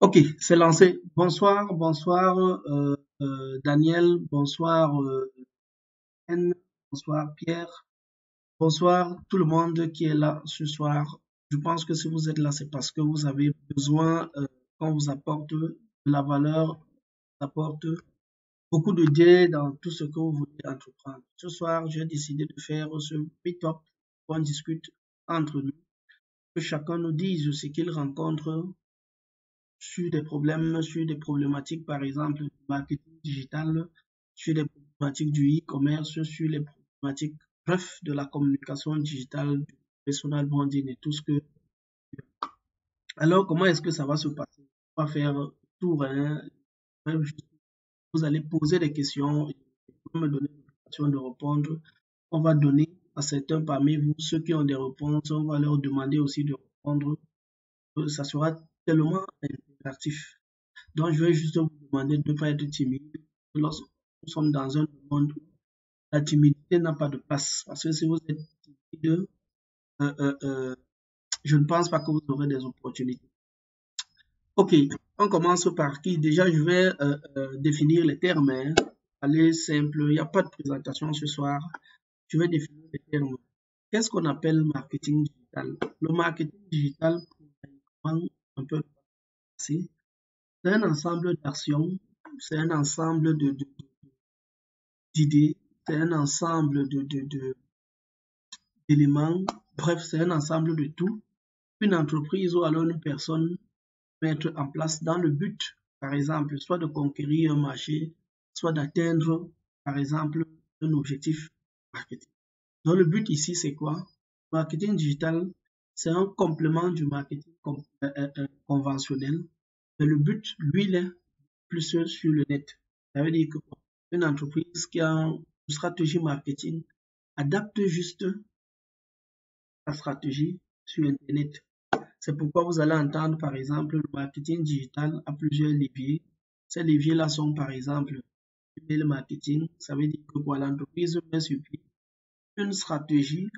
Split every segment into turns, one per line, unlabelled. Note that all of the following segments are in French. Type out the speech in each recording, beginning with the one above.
Ok, c'est lancé. Bonsoir, bonsoir Daniel, bonsoir Anne, bonsoir Pierre, bonsoir tout le monde qui est là ce soir. Je pense que si vous êtes là, c'est parce que vous avez besoin qu'on vous apporte de la valeur, apporte beaucoup de gain dans tout ce que vous voulez entreprendre. Ce soir, j'ai décidé de faire ce meet-up où on discute entre nous, que chacun nous dise ce qu'il rencontre sur des problématiques, par exemple, du marketing digital, sur des problématiques du e-commerce, sur les problématiques, bref, de la communication digitale, du personal branding et tout ce que. Alors, comment est-ce que ça va se passer? On va faire tout, hein, vous allez poser des questions et vous me donner l'occasion de répondre. On va donner à certains parmi vous, ceux qui ont des réponses, on va leur demander aussi de répondre. Ça sera tellement interactif. Donc, je vais juste vous demander de ne pas être timide. Lorsque nous sommes dans un monde où la timidité n'a pas de place. Parce que si vous êtes timide, euh, euh, euh, je ne pense pas que vous aurez des opportunités. Ok, on commence par qui? Déjà, je vais définir les termes. Hein. Allez, simple, il n'y a pas de présentation ce soir. Je vais définir les termes. Qu'est-ce qu'on appelle marketing digital? Le marketing digital, pour un peu passer, c'est un ensemble d'actions, c'est un ensemble d'idées, c'est un ensemble d'éléments, bref, c'est un ensemble de tout. Une entreprise ou alors une personne mettre en place dans le but, par exemple, soit de conquérir un marché, soit d'atteindre, par exemple, un objectif marketing. Donc le but ici, c'est quoi? Marketing digital, c'est un complément du marketing conventionnel, mais le but, lui, il est plus sur le net. Ça veut dire qu'une entreprise qui a une stratégie marketing adapte juste sa stratégie sur Internet. C'est pourquoi vous allez entendre, par exemple, le marketing digital à plusieurs leviers. Ces leviers-là sont, par exemple, email marketing. Ça veut dire que quoi, l'entreprise met sur pied une stratégie,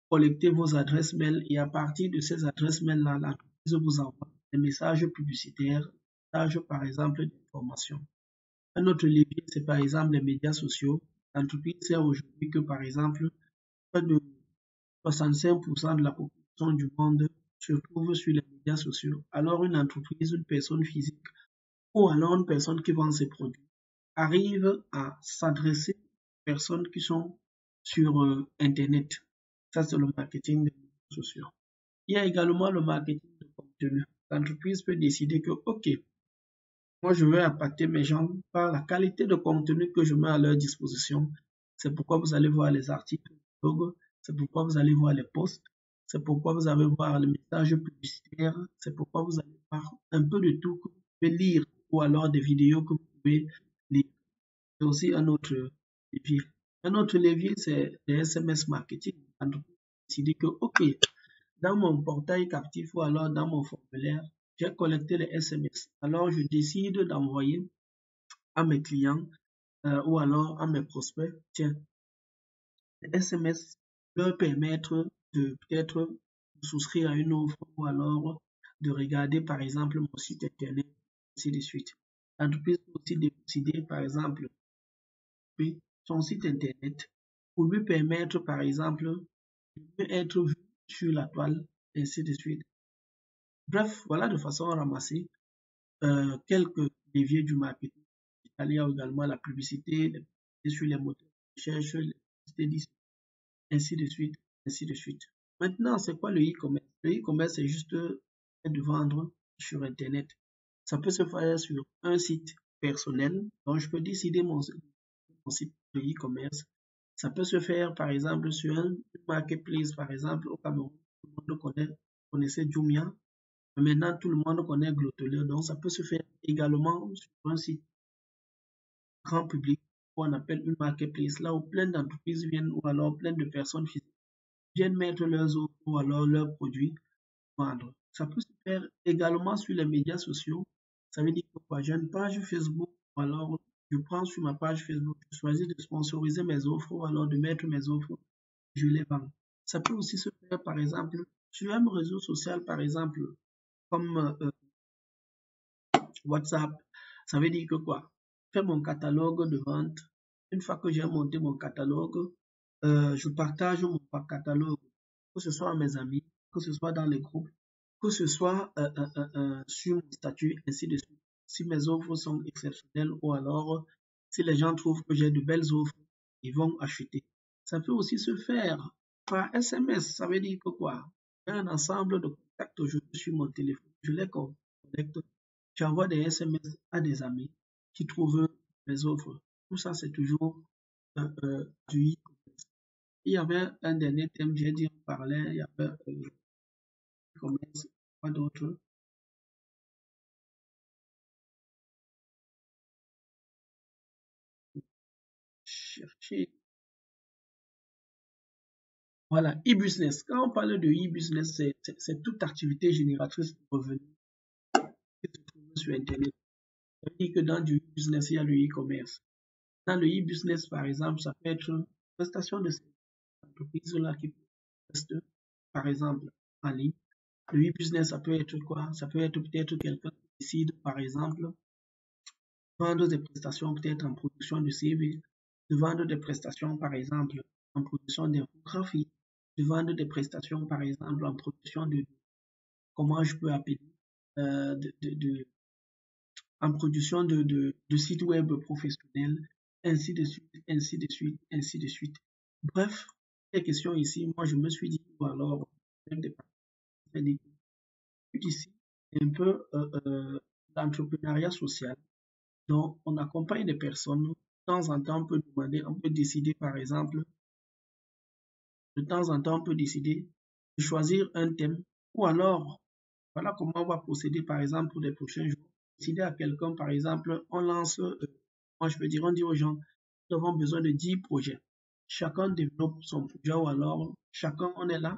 collecter vos adresses mail et à partir de ces adresses mail-là, l'entreprise vous envoie des messages publicitaires, des messages, par exemple, d'information. Un autre levier, c'est par exemple les médias sociaux. L'entreprise sait aujourd'hui que, par exemple, près de 65% de la population du monde se trouve sur les médias sociaux. Alors, une entreprise, une personne physique ou alors une personne qui vend ses produits arrive à s'adresser aux personnes qui sont sur Internet. Ça, c'est le marketing des médias sociaux. Il y a également le marketing de contenu. L'entreprise peut décider que, OK, moi, je veux impacter mes gens par la qualité de contenu que je mets à leur disposition. C'est pourquoi vous allez voir les articles, les blogs, c'est pourquoi vous allez voir les posts, c'est pourquoi vous allez voir les messages publicitaires, c'est pourquoi vous allez voir un peu de tout que vous pouvez lire ou alors des vidéos que vous pouvez lire. C'est aussi un autre levier. Un autre levier, c'est les SMS marketing. L'entreprise a décidé que, OK, dans mon portail captif ou alors dans mon formulaire, j'ai collecté les SMS. Alors, je décide d'envoyer à mes clients ou alors à mes prospects, tiens, les SMS leur permettre de peut-être souscrire à une offre ou alors de regarder par exemple mon site internet, ainsi de suite. L'entreprise peut aussi décider par exemple son site internet pour lui permettre par exemple de mieux être vu sur la toile, ainsi de suite. Bref, voilà de façon ramassée quelques leviers du marketing. Il y a également la publicité, les publicités sur les moteurs de recherche, les publicités, ainsi de suite, ainsi de suite. Maintenant, c'est quoi le e-commerce? Le e-commerce, c'est juste de vendre sur Internet. Ça peut se faire sur un site personnel. Donc, je peux décider mon site de e-commerce. Ça peut se faire, par exemple, sur un marketplace, par exemple, au Cameroun. Tout le monde connaissait Jumia. Maintenant, tout le monde connaît Glotolio. Donc, ça peut se faire également sur un site grand public qu'on appelle une marketplace, là où plein d'entreprises viennent ou alors plein de personnes physiques viennent mettre leurs offres ou alors leurs produits à vendre. Ça peut se faire également sur les médias sociaux. Ça veut dire que j'ai une page Facebook ou alors je prends sur ma page Facebook, je choisis de sponsoriser mes offres ou alors de mettre mes offres, je les vends. Ça peut aussi se faire par exemple sur un réseau social, par exemple, comme WhatsApp. Ça veut dire que quoi? Fais mon catalogue de vente. Une fois que j'ai monté mon catalogue, je partage mon catalogue, que ce soit à mes amis, que ce soit dans les groupes, que ce soit sur mon statut, ainsi de suite. Si mes offres sont exceptionnelles ou alors si les gens trouvent que j'ai de belles offres, ils vont acheter. Ça peut aussi se faire par SMS. Ça veut dire que quoi? J'ai un ensemble de contacts aujourd'hui sur mon téléphone. Je les connecte. J'envoie des SMS à des amis qui trouvent mes offres. Tout ça, c'est toujours du e-commerce. Il y avait un dernier thème, j'ai dit, on parlait, il y avait e-commerce, quoi d'autre? Chercher. Voilà, e-business. Quand on parle de e-business, c'est toute activité génératrice de revenus qui se trouve sur Internet. Ça veut dire que dans du e-business, il y a le e-commerce. Dans le e-business, par exemple, ça peut être une prestation de services d'entreprise là qui preste, par exemple, en ligne. Le e-business, ça peut être quoi? Ça peut être peut-être quelqu'un qui décide, par exemple, vendre des prestations peut-être en production de CV, de vendre des prestations, par exemple, en production d'infographie, de vendre des prestations, par exemple, en production de, comment je peux appeler, en production de sites web professionnels, ainsi de suite, ainsi de suite, ainsi de suite. Bref, les questions ici, moi je me suis dit, ou alors, même des parties, ici, c'est un peu l'entrepreneuriat social. Donc, on accompagne des personnes. De temps en temps, on peut demander, on peut décider, par exemple, de temps en temps, on peut décider de choisir un thème. Ou alors, voilà comment on va procéder, par exemple, pour les prochains jours. Décider à quelqu'un, par exemple, on lance, moi je peux dire, on dit aux gens, nous avons besoin de 10 projets. Chacun développe son projet ou alors, chacun, on est là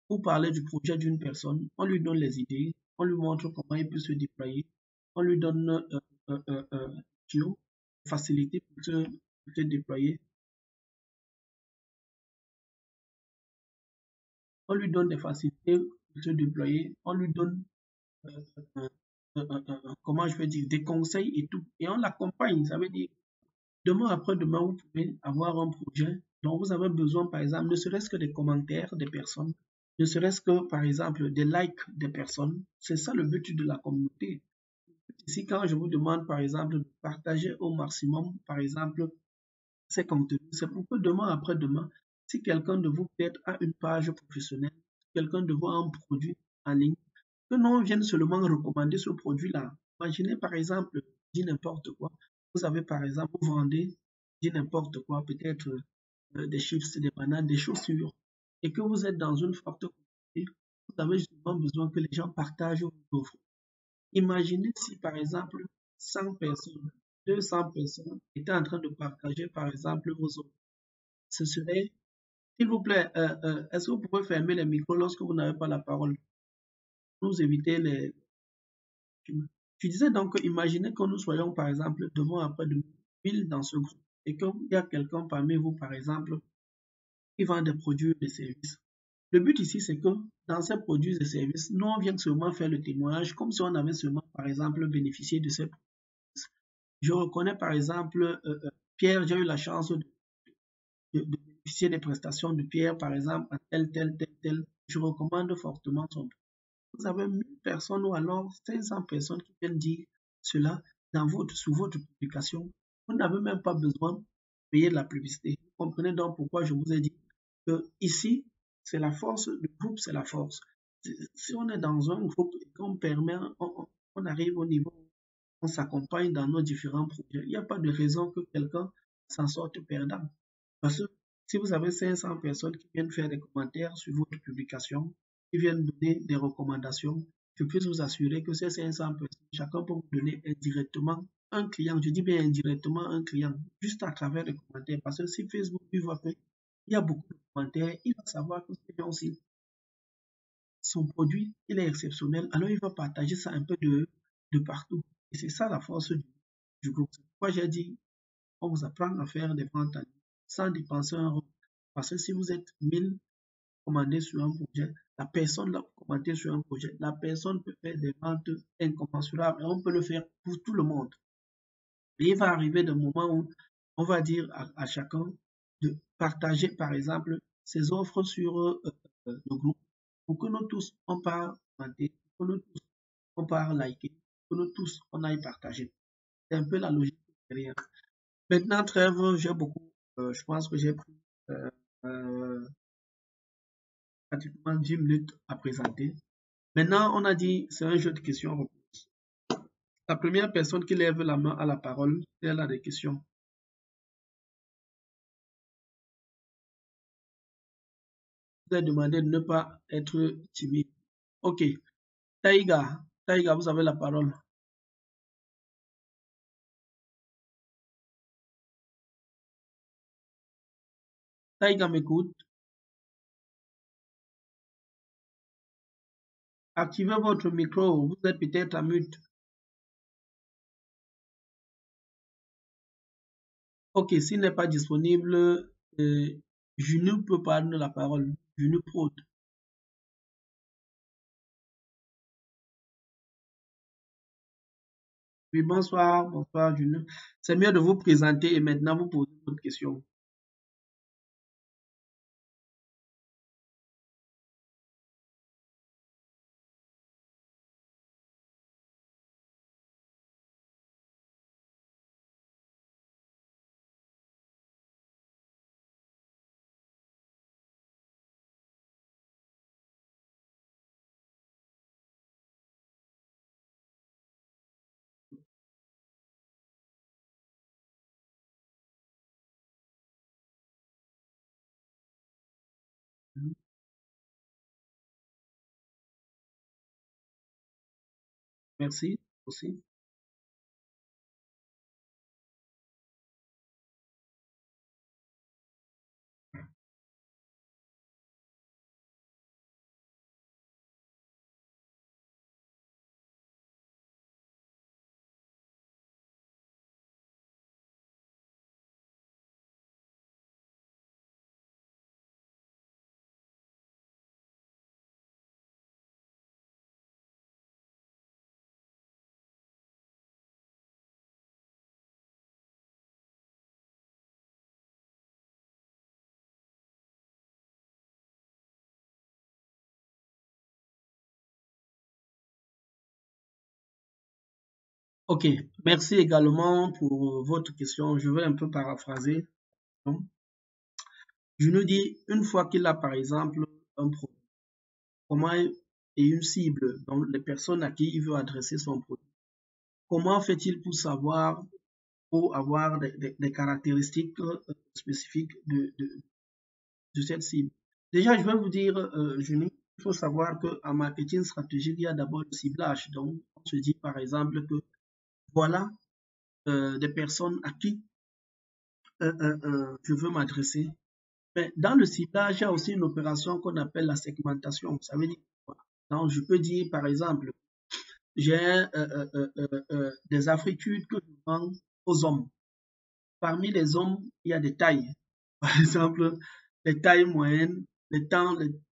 pour parler du projet d'une personne. On lui donne les idées, on lui montre comment il peut se déployer, on lui donne facilité pour se déployer. On lui donne des facilités pour se déployer, on lui donne, comment je vais dire, des conseils et tout. Et on l'accompagne. Ça veut dire, demain après-demain, vous pouvez avoir un projet dont vous avez besoin, par exemple, ne serait-ce que des commentaires des personnes, ne serait-ce que, par exemple, des likes des personnes. C'est ça le but de la communauté. Ici, quand je vous demande, par exemple, de partager au maximum, par exemple, ces contenus, c'est pour que demain après-demain, si quelqu'un de vous peut-être a une page professionnelle, quelqu'un de vous a un produit en ligne, que non vienne seulement recommander ce produit-là. Imaginez par exemple, dit n'importe quoi. Vous avez par exemple, vous vendez, dit n'importe quoi, peut-être des chips, des bananes, des chaussures, et que vous êtes dans une forte communauté, vous avez justement besoin que les gens partagent vos offres. Imaginez si par exemple 100 personnes, 200 personnes étaient en train de partager par exemple vos offres. Ce serait, s'il vous plaît, est-ce que vous pouvez fermer les micros lorsque vous n'avez pas la parole? Nous éviter les... Je disais donc, imaginez que nous soyons par exemple demain après de 1000 dans ce groupe et qu'il y a quelqu'un parmi vous par exemple qui vend des produits et des services. Le but ici, c'est que dans ces produits et services, nous, on vient seulement faire le témoignage comme si on avait seulement, par exemple, bénéficié de ces produits. Je reconnais, par exemple, Pierre, j'ai eu la chance de bénéficier des prestations de Pierre, par exemple, à tel. Je recommande fortement son produit. Vous avez 1000 personnes ou alors 500 personnes qui viennent dire cela sous votre publication. Vous n'avez même pas besoin de payer de la publicité. Vous comprenez donc pourquoi je vous ai dit que ici, c'est la force, le groupe, c'est la force. Si on est dans un groupe et qu'on permet, on arrive au niveau, on s'accompagne dans nos différents projets, il n'y a pas de raison que quelqu'un s'en sorte perdant. Parce que si vous avez 500 personnes qui viennent faire des commentaires sur votre publication, qui viennent donner des recommandations, je peux vous assurer que ces 500 personnes, chacun peut vous donner indirectement un client. Je dis bien indirectement un client, juste à travers les commentaires. Parce que si Facebook il voit qu'il y a beaucoup de commentaires, il va savoir que ces gens-ci, son produit, il est exceptionnel. Alors il va partager ça un peu de partout. Et c'est ça la force du groupe. C'est pourquoi j'ai dit, on vous apprend à faire des ventes en ligne sans dépenser un euro. Parce que si vous êtes 1000, commander sur un projet, la personne l'a commandé sur un projet, la personne peut faire des ventes incommensurables et on peut le faire pour tout le monde. Et il va arriver des moments où on va dire à chacun de partager, par exemple, ses offres sur le groupe pour que nous tous, on part commenter, pour que nous tous, on part liker, pour que nous tous, on aille partager. C'est un peu la logique derrière. Maintenant, trêve, j'ai beaucoup, je pense que j'ai pris euh, euh, pratiquement 10 minutes à présenter. Maintenant, on a dit, c'est un jeu de questions-réponses. La première personne qui lève la main à la parole, elle a des questions. Je vous ai demandé de ne pas être timide. Ok. Taïga, Taïga, vous avez la parole. Taïga m'écoute. Activez votre micro. Vous êtes peut-être à mute. Ok, s'il n'est pas disponible, je ne peux pas donner la parole. Je ne prône. Oui, bonsoir, bonsoir, Juneux. C'est mieux de vous présenter et maintenant vous poser votre question. Merci aussi. Ok, merci également pour votre question. Je vais un peu paraphraser. Donc, je nous dis, une fois qu'il a par exemple un produit, comment et une cible, donc les personnes à qui il veut adresser son produit, comment fait-il pour savoir, pour avoir des caractéristiques spécifiques de cette cible? Déjà, je vais vous dire, Junie, il faut savoir qu'en marketing stratégique, il y a d'abord le ciblage. Donc, on se dit par exemple que voilà des personnes à qui je veux m'adresser. Mais dans le ciblage, il y a aussi une opération qu'on appelle la segmentation. Ça veut dire quoi? Donc, je peux dire, par exemple, j'ai des afritudes que je vends aux hommes. Parmi les hommes, il y a des tailles. Par exemple, les tailles moyennes, les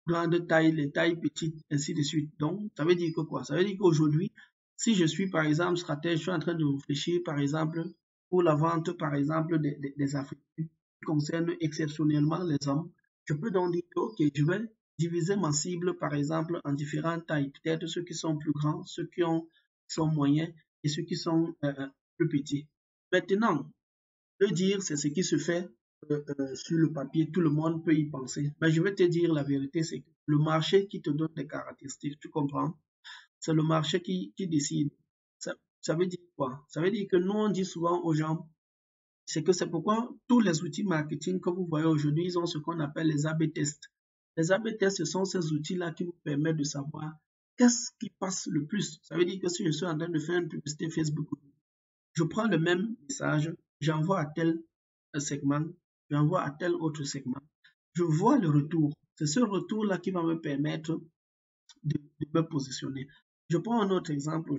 grandes tailles, les tailles petites, ainsi de suite. Donc, ça veut dire que quoi? Ça veut dire qu'aujourd'hui, si je suis, par exemple, stratège, je suis en train de réfléchir, par exemple, pour la vente, par exemple, des africains qui concernent exceptionnellement les hommes, je peux donc dire que, OK, je vais diviser ma cible, par exemple, en différentes tailles. Peut-être ceux qui sont plus grands, ceux qui sont moyens et ceux qui sont plus petits. Maintenant, le dire, c'est ce qui se fait sur le papier, tout le monde peut y penser. Mais je vais te dire la vérité, c'est que le marché qui te donne des caractéristiques, tu comprends? C'est le marché qui décide. Ça veut dire quoi? Ça veut dire que nous, on dit souvent aux gens, c'est que c'est pourquoi tous les outils marketing que vous voyez aujourd'hui, ils ont ce qu'on appelle les A/B tests. Les A/B tests, ce sont ces outils-là qui vous permettent de savoir qu'est-ce qui passe le plus. Ça veut dire que si je suis en train de faire une publicité Facebook, je prends le même message, j'envoie à tel segment, j'envoie à tel autre segment. Je vois le retour. C'est ce retour-là qui va me permettre de me positionner. Je prends un autre exemple.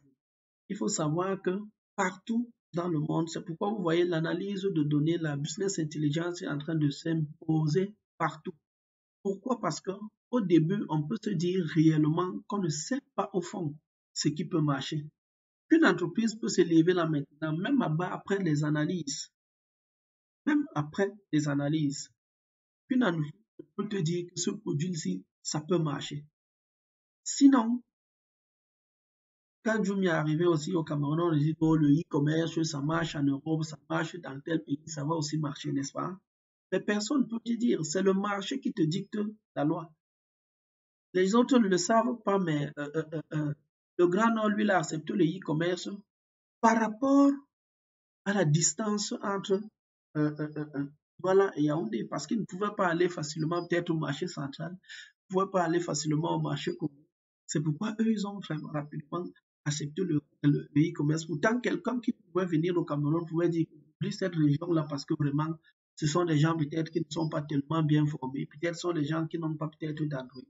Il faut savoir que partout dans le monde, c'est pourquoi vous voyez l'analyse de données, la business intelligence est en train de s'imposer partout. Pourquoi? Parce que au début, on peut se dire réellement qu'on ne sait pas au fond ce qui peut marcher. Une entreprise peut se lever là maintenant, même après les analyses, même après les analyses. Une entreprise peut te dire que ce produit-ci, ça peut marcher. Sinon, quand Jumia est arrivé aussi au Cameroun, on dit que le e-commerce, ça marche en Europe, ça marche dans tel pays, ça va aussi marcher, n'est-ce pas? Mais personne ne peut te dire, c'est le marché qui te dicte la loi. Les autres ne le savent pas, mais le Grand Nord, lui, il a accepté le e-commerce par rapport à la distance entre Douala et Yaoundé, parce qu'ils ne pouvaient pas aller facilement peut-être au marché central, ils ne pouvaient pas aller facilement au marché commun. C'est pourquoi eux, ils ont vraiment rapidement accepté le e-commerce. Pourtant, quelqu'un qui pouvait venir au Cameroun pouvait dire plus cette région-là parce que vraiment, ce sont des gens peut-être qui ne sont pas tellement bien formés, peut-être ce sont des gens qui n'ont pas peut-être d'Android.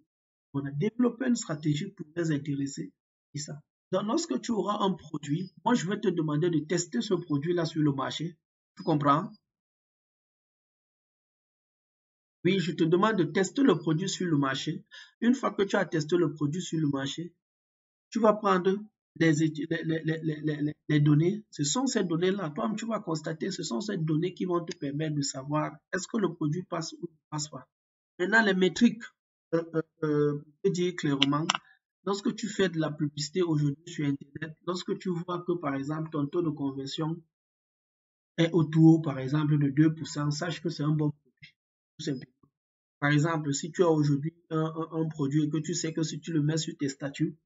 On a développé une stratégie pour les intéresser. Et ça. Donc, lorsque tu auras un produit, moi, je vais te demander de tester ce produit-là sur le marché. Tu comprends? Oui, je te demande de tester le produit sur le marché. Une fois que tu as testé le produit sur le marché, tu vas prendre les données. Ce sont ces données-là, toi, tu vas constater, ce sont ces données qui vont te permettre de savoir est-ce que le produit passe ou ne passe pas. Maintenant, les métriques, je peux dire clairement, lorsque tu fais de la publicité aujourd'hui sur Internet, lorsque tu vois que, par exemple, ton taux de conversion est autour, par exemple, de 2%, sache que c'est un bon produit. Tout simplement. Par exemple, si tu as aujourd'hui un produit et que tu sais que si tu le mets sur tes statuts,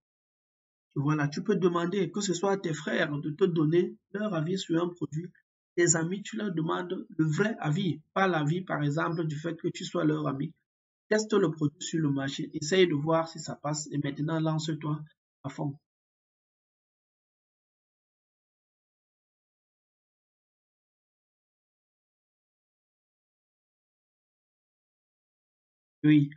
voilà, tu peux demander que ce soit à tes frères de te donner leur avis sur un produit. Tes amis, tu leur demandes le vrai avis, pas l'avis, par exemple, du fait que tu sois leur ami. Teste le produit sur le marché, essaye de voir si ça passe et maintenant lance-toi à fond. Oui.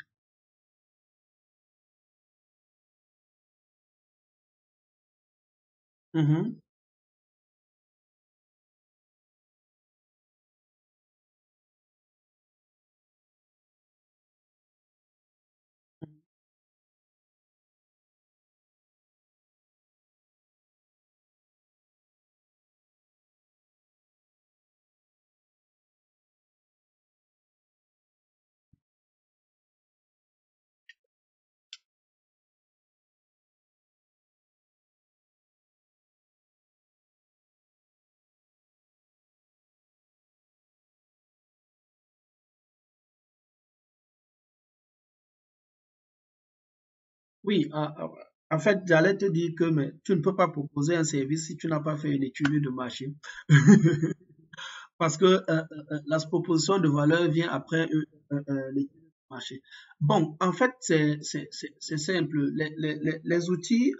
Mhm. Oui, en fait, j'allais te dire que mais, tu ne peux pas proposer un service si tu n'as pas fait une étude de marché. Parce que la proposition de valeur vient après l'étude de marché. Bon, en fait, c'est simple. Les outils,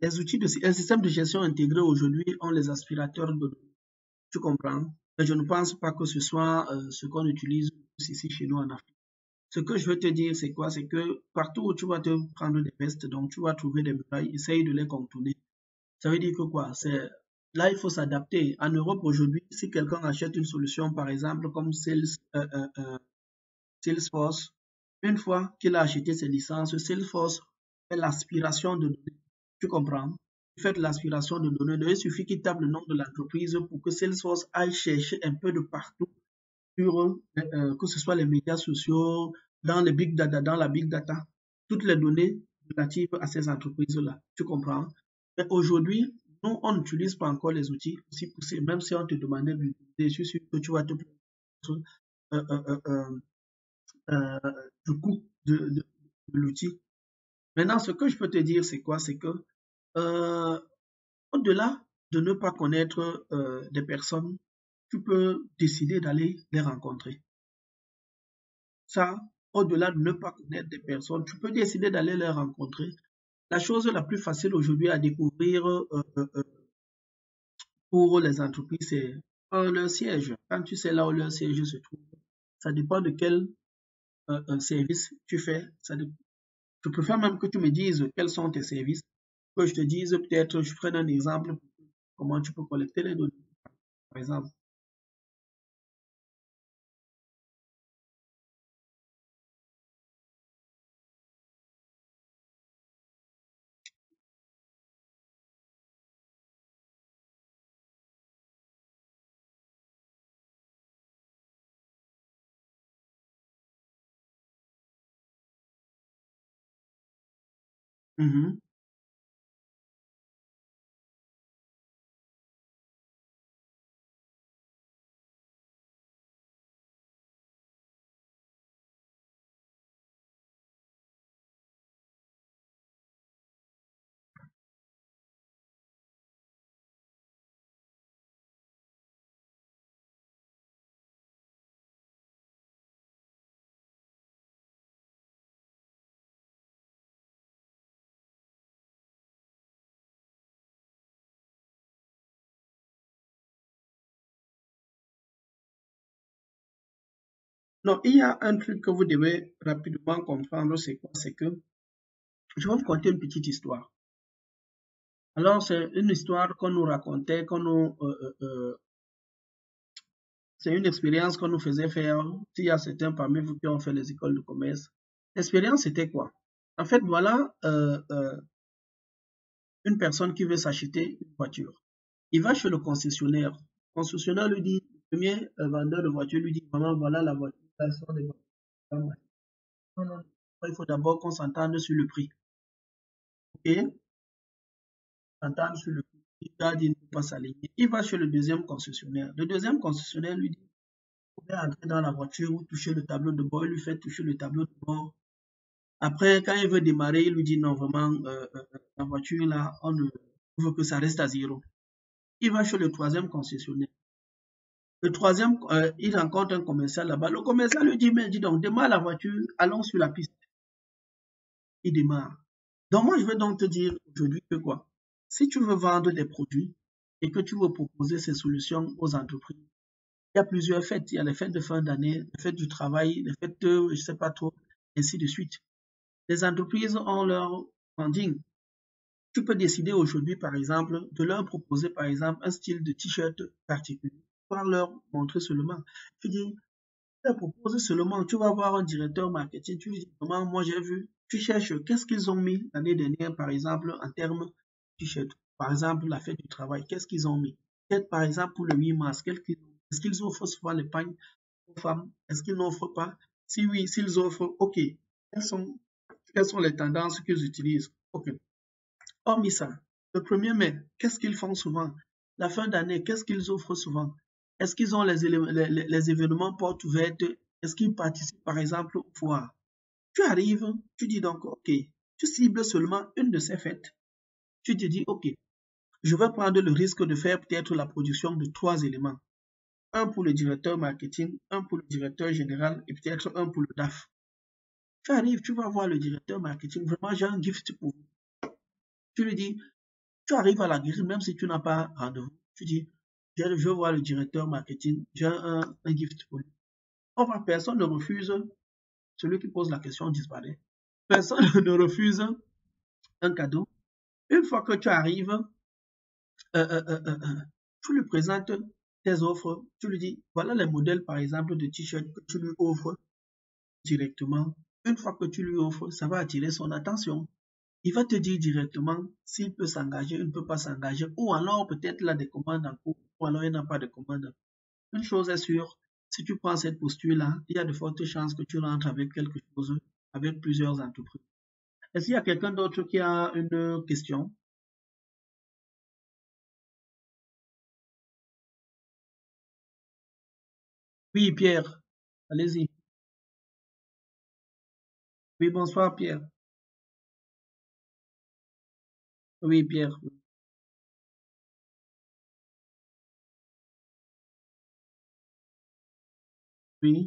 les outils de un système de gestion intégré aujourd'hui ont les aspirateurs de données. Tu comprends? Mais je ne pense pas que ce soit ce qu'on utilise ici chez nous en Afrique. Ce que je veux te dire, c'est quoi? C'est que partout où tu vas te prendre des vestes, donc tu vas trouver des murailles, essaye de les contourner. Ça veut dire que quoi? C'est là, il faut s'adapter. En Europe aujourd'hui, si quelqu'un achète une solution, par exemple, comme Salesforce, une fois qu'il a acheté ses licences, Salesforce fait l'aspiration de données. Tu comprends? Il fait l'aspiration de données. Donc, il suffit qu'il tape le nom de l'entreprise pour que Salesforce aille chercher un peu de partout sur, que ce soit les médias sociaux, dans les big data, dans la big data, toutes les données relatives à ces entreprises-là. Tu comprends? Mais aujourd'hui, nous, on n'utilise pas encore les outils aussi poussés, même si on te demandait d'utiliser, je suis sûr que tu vas te prendre euh, euh, euh, euh, euh, du coût de l'outil. Maintenant, ce que je peux te dire, c'est quoi? C'est que euh, au-delà de ne pas connaître des personnes, tu peux décider d'aller les rencontrer. Ça, au-delà de ne pas connaître des personnes, tu peux décider d'aller les rencontrer. La chose la plus facile aujourd'hui à découvrir pour les entreprises, c'est leur siège. Quand tu sais là où leur siège se trouve, ça dépend de quel service tu fais. Je préfère même que tu me dises quels sont tes services, que je te dise peut-être, je prenne un exemple, comment tu peux collecter les données, par exemple. Mhm. Non, il y a un truc que vous devez rapidement comprendre, c'est quoi? C'est que je vais vous conter une petite histoire. Alors, c'est une histoire qu'on nous racontait, c'est une expérience qu'on nous faisait faire. S'il y a certains parmi vous qui ont fait les écoles de commerce, l'expérience c'était quoi? En fait, voilà une personne qui veut s'acheter une voiture. Il va chez le concessionnaire. Le concessionnaire lui dit, le premier vendeur de voiture lui dit, maman, voilà la voiture, là, ce sont des voitures. Non, non, non, il faut d'abord qu'on s'entende sur le prix. OK? S'entendre sur le prix. Il garde, il ne peut pas s'aligner. Il va chez le deuxième concessionnaire. Le deuxième concessionnaire lui dit, vous pouvez entrer dans la voiture, vous touchez le tableau de bord, il lui fait toucher le tableau de bord. Après, quand il veut démarrer, il lui dit non, vraiment, la voiture là, on veut que ça reste à zéro. Il va chez le troisième concessionnaire. Le troisième, il rencontre un commercial là-bas. Le commercial lui dit, mais dis donc, démarre la voiture, allons sur la piste. Il démarre. Donc moi, je veux donc te dire aujourd'hui que quoi? Si tu veux vendre des produits et que tu veux proposer ces solutions aux entreprises, il y a plusieurs fêtes. Il y a les fêtes de fin d'année, les fêtes du travail, les fêtes de, je sais pas trop, ainsi de suite. Les entreprises ont leur branding. Tu peux décider aujourd'hui, par exemple, de leur proposer, par exemple, un style de t-shirt particulier, pour leur montrer seulement. Tu dis, tu proposes seulement, tu vas voir un directeur marketing, tu lui dis, comment moi j'ai vu, tu cherches qu'est-ce qu'ils ont mis l'année dernière, par exemple, en termes de t-shirt. Par exemple, la fête du travail, qu'est-ce qu'ils ont mis? Peut-être, par exemple, pour le 8 mars, est-ce qu'ils offrent souvent les pagnes aux femmes? Est-ce qu'ils n'offrent pas? Si oui, s'ils offrent, OK. Quelles sont les tendances qu'ils utilisent? OK. Hormis ça, le 1er mai, qu'est-ce qu'ils font souvent? La fin d'année, qu'est-ce qu'ils offrent souvent? Est-ce qu'ils ont les événements portes ouvertes? Est-ce qu'ils participent par exemple au foire? Tu arrives, tu dis donc, OK, tu cibles seulement une de ces fêtes. Tu te dis, OK, je vais prendre le risque de faire peut-être la production de 3 éléments. Un pour le directeur marketing, un pour le directeur général et peut-être un pour le DAF. Tu arrives, tu vas voir le directeur marketing, vraiment j'ai un gift pour vous. Tu lui dis, tu arrives à la guérir, même si tu n'as pas rendez-vous. Tu dis, je veux voir le directeur marketing, j'ai un gift pour lui. Enfin, personne ne refuse, celui qui pose la question disparaît. Personne ne refuse un cadeau. Une fois que tu arrives, euh, euh, euh, euh, euh, tu lui présentes tes offres, tu lui dis, voilà les modèles, par exemple, de t-shirts que tu lui offres directement. Une fois que tu lui offres, ça va attirer son attention. Il va te dire directement s'il peut s'engager, il ne peut pas s'engager, ou alors peut-être il a des commandes en cours, ou alors il n'a pas de commandes. Une chose est sûre, si tu prends cette posture-là, il y a de fortes chances que tu rentres avec quelque chose, avec plusieurs entreprises. Est-ce qu'il y a quelqu'un d'autre qui a une question? Oui, Pierre, allez-y. Oui, bonsoir, Pierre. Oui, Pierre. Oui.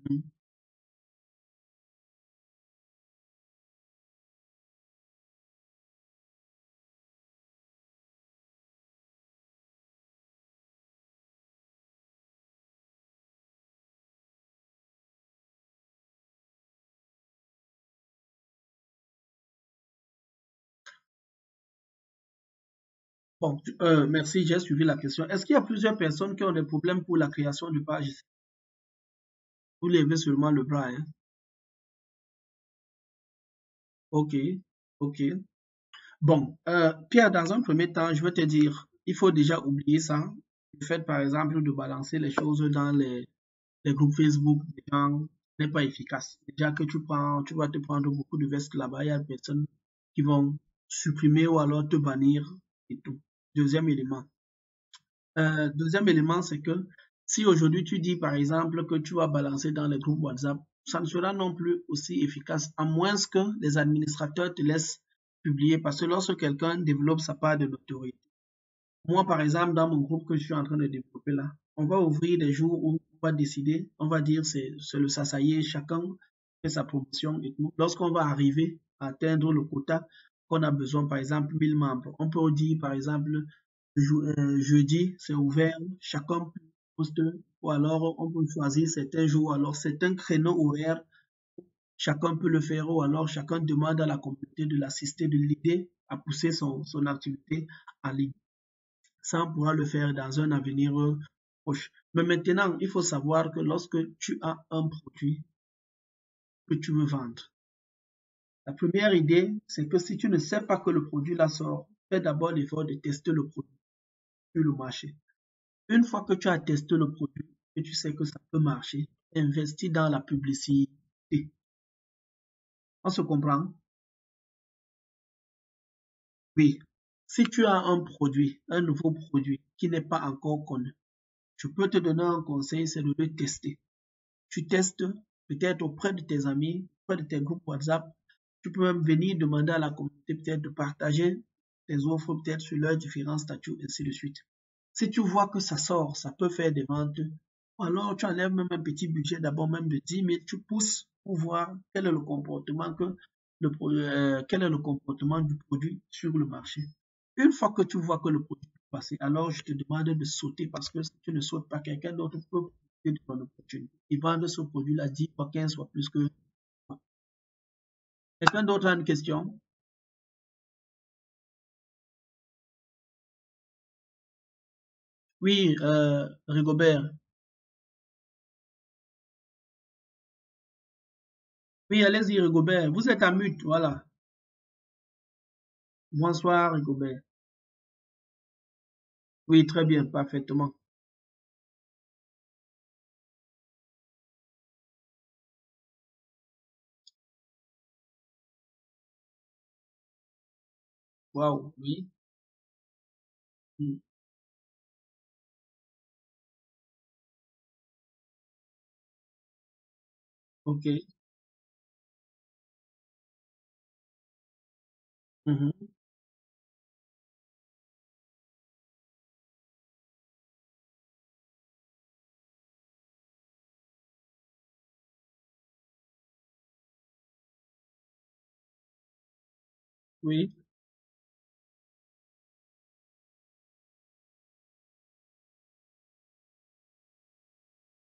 Mhm. Bon, merci, j'ai suivi la question. Est-ce qu'il y a plusieurs personnes qui ont des problèmes pour la création de page ici? Vous levez seulement le bras, hein? Ok, ok. Bon, Pierre, dans un premier temps, je veux te dire, il faut déjà oublier ça. Le fait, par exemple, de balancer les choses dans les groupes Facebook des gens n'est pas efficace. Déjà que tu vas te prendre beaucoup de vestes là-bas, il y a des personnes qui vont supprimer ou alors te bannir et tout. Deuxième élément, c'est que si aujourd'hui tu dis par exemple que tu vas balancer dans les groupes WhatsApp, ça ne sera non plus aussi efficace, à moins que les administrateurs te laissent publier, parce que lorsque quelqu'un développe sa part de notoriété, moi, par exemple, dans mon groupe que je suis en train de développer là, on va ouvrir des jours où on va décider, on va dire c'est le ça y est, chacun fait sa promotion et tout. Lorsqu'on va arriver à atteindre le quota qu'on a besoin, par exemple, 1000 membres, on peut dire, par exemple, jeudi, c'est ouvert, chacun poste, ou alors on peut choisir certains jours, alors certains créneaux horaires, chacun peut le faire, ou alors chacun demande à la communauté de l'assister, de l'aider à pousser son activité en ligne. Ça, on pourra le faire dans un avenir proche. Mais maintenant, il faut savoir que lorsque tu as un produit que tu veux vendre, la première idée, c'est que si tu ne sais pas que le produit là sort, fais d'abord l'effort de tester le produit sur le marché. Une fois que tu as testé le produit et tu sais que ça peut marcher, investis dans la publicité. On se comprend? Oui. Si tu as un produit, un nouveau produit qui n'est pas encore connu, je peux te donner un conseil, c'est de le tester. Tu testes peut-être auprès de tes amis, auprès de tes groupes WhatsApp. Tu peux même venir demander à la communauté peut-être de partager tes offres peut-être sur leurs différents statuts, ainsi de suite. Si tu vois que ça sort, ça peut faire des ventes, alors tu enlèves même un petit budget d'abord même de 10 000, tu pousses pour voir quel est le comportement quel est le comportement du produit sur le marché. Une fois que tu vois que le produit peut passer, alors je te demande de sauter parce que si tu ne sautes pas, quelqu'un d'autre peut profiter de ton opportunité. Ils vendent ce produit-là 10 fois, 15 fois plus que toi. Quelqu'un d'autre a une question? Oui, Rigobert. Oui, allez-y, Rigobert. Vous êtes à mute, voilà. Bonsoir, Rigobert. Oui, très bien, parfaitement. Waouh, oui. Mm. Ok. Mhm. Oui.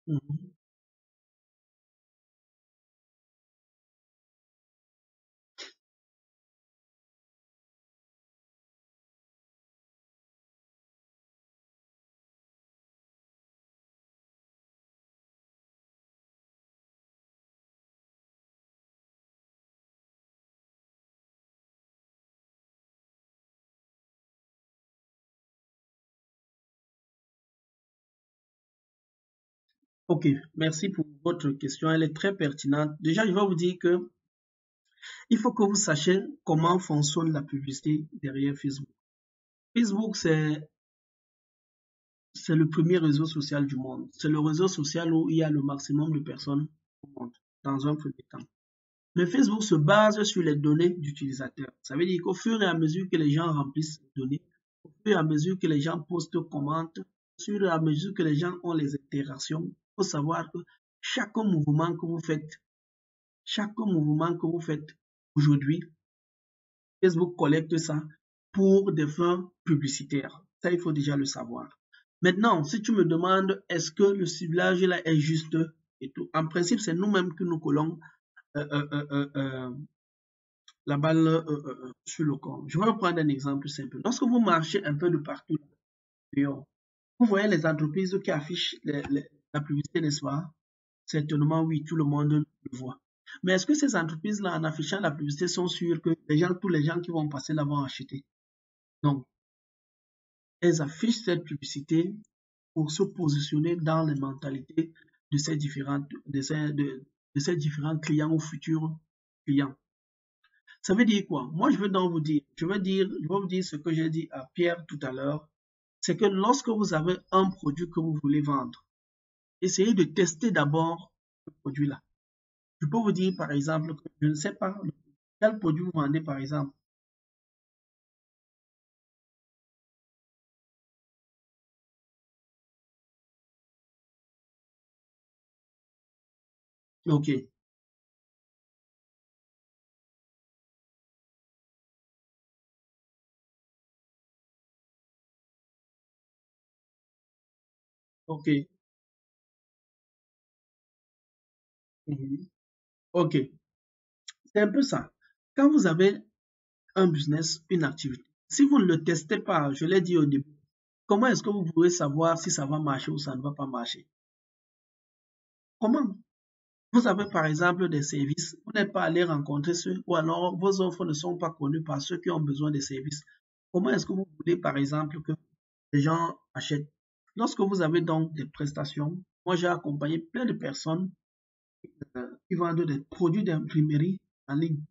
Mhm. Ok, merci pour votre question. Elle est très pertinente. Déjà, je vais vous dire que il faut que vous sachiez comment fonctionne la publicité derrière Facebook. Facebook, c'est le premier réseau social du monde. C'est le réseau social où il y a le maximum de personnes au monde, dans un premier temps. Mais Facebook se base sur les données d'utilisateurs. Ça veut dire qu'au fur et à mesure que les gens remplissent les données, au fur et à mesure que les gens postent, commentent, au fur et à mesure que les gens ont les interactions, il faut savoir que chaque mouvement que vous faites, chaque mouvement que vous faites aujourd'hui, Facebook collecte ça pour des fins publicitaires. Ça, il faut déjà le savoir. Maintenant, si tu me demandes, est-ce que le ciblage là est juste et tout, en principe, c'est nous-mêmes que nous collons euh, euh, euh, euh, la balle sur le corps. Je vais reprendre un exemple simple. Lorsque vous marchez un peu de partout dehors, vous voyez les entreprises qui affichent la publicité, n'est-ce pas? Certainement, oui, tout le monde le voit. Mais est-ce que ces entreprises-là, en affichant la publicité, sont sûres que tous les gens qui vont passer là vont acheter? Non. Elles affichent cette publicité pour se positionner dans les mentalités de ces différents clients ou futurs clients. Ça veut dire quoi? Moi, je veux donc vous dire, je vais vous dire ce que j'ai dit à Pierre tout à l'heure, c'est que lorsque vous avez un produit que vous voulez vendre, essayez de tester d'abord ce produit-là. Je peux vous dire, par exemple, que je ne sais pas quel produit vous vendez, par exemple. OK. OK. Mhm. OK. C'est un peu ça. Quand vous avez un business, une activité, si vous ne le testez pas, je l'ai dit au début, comment est-ce que vous pouvez savoir si ça va marcher ou ça ne va pas marcher? Comment? Vous avez par exemple des services, vous n'êtes pas allé rencontrer ceux, ou alors vos offres ne sont pas connues par ceux qui ont besoin des services. Comment est-ce que vous voulez par exemple que les gens achètent? Lorsque vous avez donc des prestations, moi j'ai accompagné plein de personnes qui vendent des produits d'imprimerie en ligne.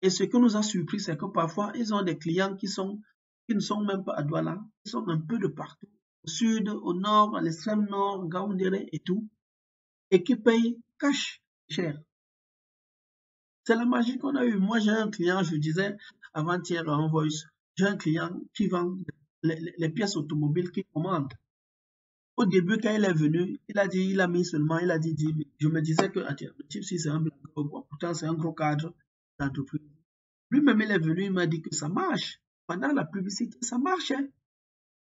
Et ce qui nous a surpris, c'est que parfois, ils ont des clients qui ne sont même pas à Douala, ils sont un peu de partout, au sud, au nord, à l'extrême nord, Gaoundéré et tout, et qui payent cash cher. C'est la magie qu'on a eue. Moi, j'ai un client, je disais avant-hier en voice, j'ai un client qui vend les pièces automobiles qu'il commande. Au début, quand il est venu, il a dit, il a mis seulement, il a dit, je me disais que, ah, tiens, le type, si c'est un blagueur, pourtant c'est un gros cadre d'entreprise. Lui-même, il est venu, il m'a dit que ça marche. Pendant la publicité, ça marchait.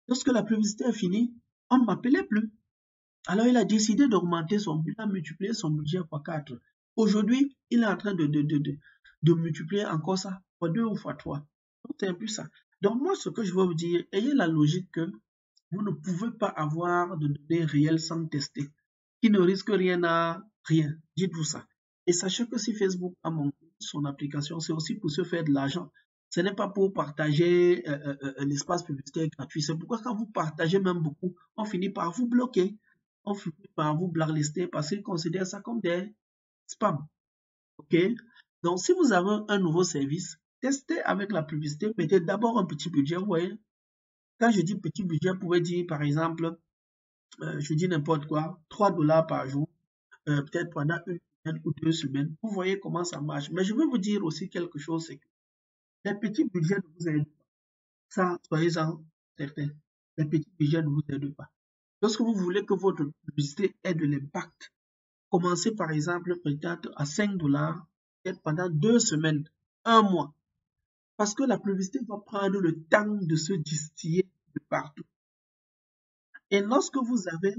Lorsque la publicité est finie, on ne m'appelait plus. Alors, il a décidé d'augmenter son budget, multiplier son budget par 4. Aujourd'hui, il est en train de multiplier encore ça fois 2 ou fois 3. Donc, c'est un peu ça. Donc, moi, ce que je veux vous dire, ayez la logique que vous ne pouvez pas avoir de données réelles sans tester. Qui ne risque rien à rien. Dites-vous ça. Et sachez que si Facebook a monté son application, c'est aussi pour se faire de l'argent. Ce n'est pas pour partager l'espace publicitaire gratuit. C'est pourquoi quand vous partagez même beaucoup, on finit par vous bloquer. On finit par vous blacklister parce qu'ils considèrent ça comme des spams. OK? Donc, si vous avez un nouveau service, testez avec la publicité. Mettez d'abord un petit budget. Vous voyez, quand je dis petit budget, vous pouvez dire, par exemple, je dis n'importe quoi, 3 dollars par jour, peut-être pendant une semaine ou 2 semaines. Vous voyez comment ça marche. Mais je veux vous dire aussi quelque chose, c'est que les petits budgets ne vous aident pas. Ça, soyez-en certains. Les petits budgets ne vous aident pas. Lorsque vous voulez que votre publicité ait de l'impact, commencez par exemple peut-être à 5 dollars, peut-être pendant 2 semaines, un mois. Parce que la publicité va prendre le temps de se distiller de partout. Et lorsque vous avez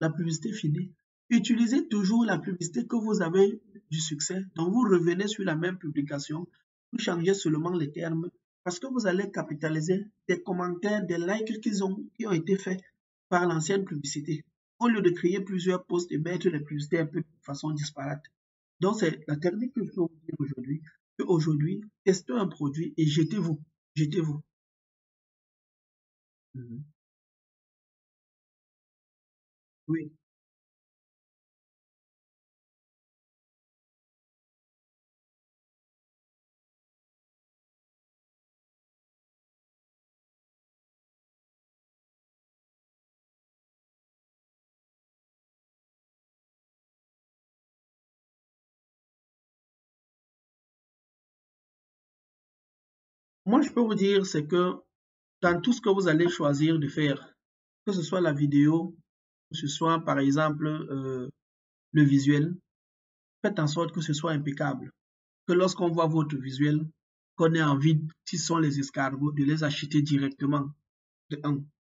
la publicité finie, utilisez toujours la publicité que vous avez du succès. Donc, vous revenez sur la même publication, vous changez seulement les termes parce que vous allez capitaliser des commentaires, des likes qui ont été faits par l'ancienne publicité. Au lieu de créer plusieurs posts et mettre les publicités un peu de façon disparate. Donc, c'est la technique que je peux vous dire aujourd'hui. Aujourd'hui, testez un produit et jetez-vous. Jetez-vous. Mhm. Oui. Moi, je peux vous dire, c'est que dans tout ce que vous allez choisir de faire, que ce soit la vidéo, que ce soit par exemple le visuel, faites en sorte que ce soit impeccable. Que lorsqu'on voit votre visuel, qu'on ait envie, si ce sont les escargots, de les acheter directement.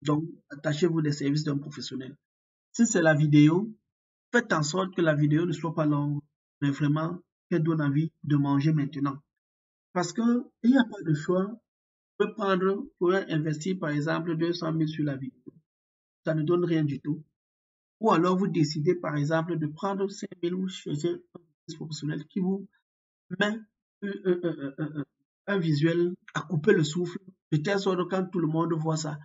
Donc, attachez-vous des services d'un professionnel. Si c'est la vidéo, faites en sorte que la vidéo ne soit pas longue, mais vraiment qu'elle donne envie de manger maintenant. Parce qu'il n'y a pas de choix. Vous pouvez investir par exemple 200 000 sur la vidéo. Ça ne donne rien du tout. Ou alors vous décidez par exemple de prendre 5 000 ou chercher un business professionnel qui vous met un visuel à couper le souffle, de telle sorte que quand tout le monde voit ça,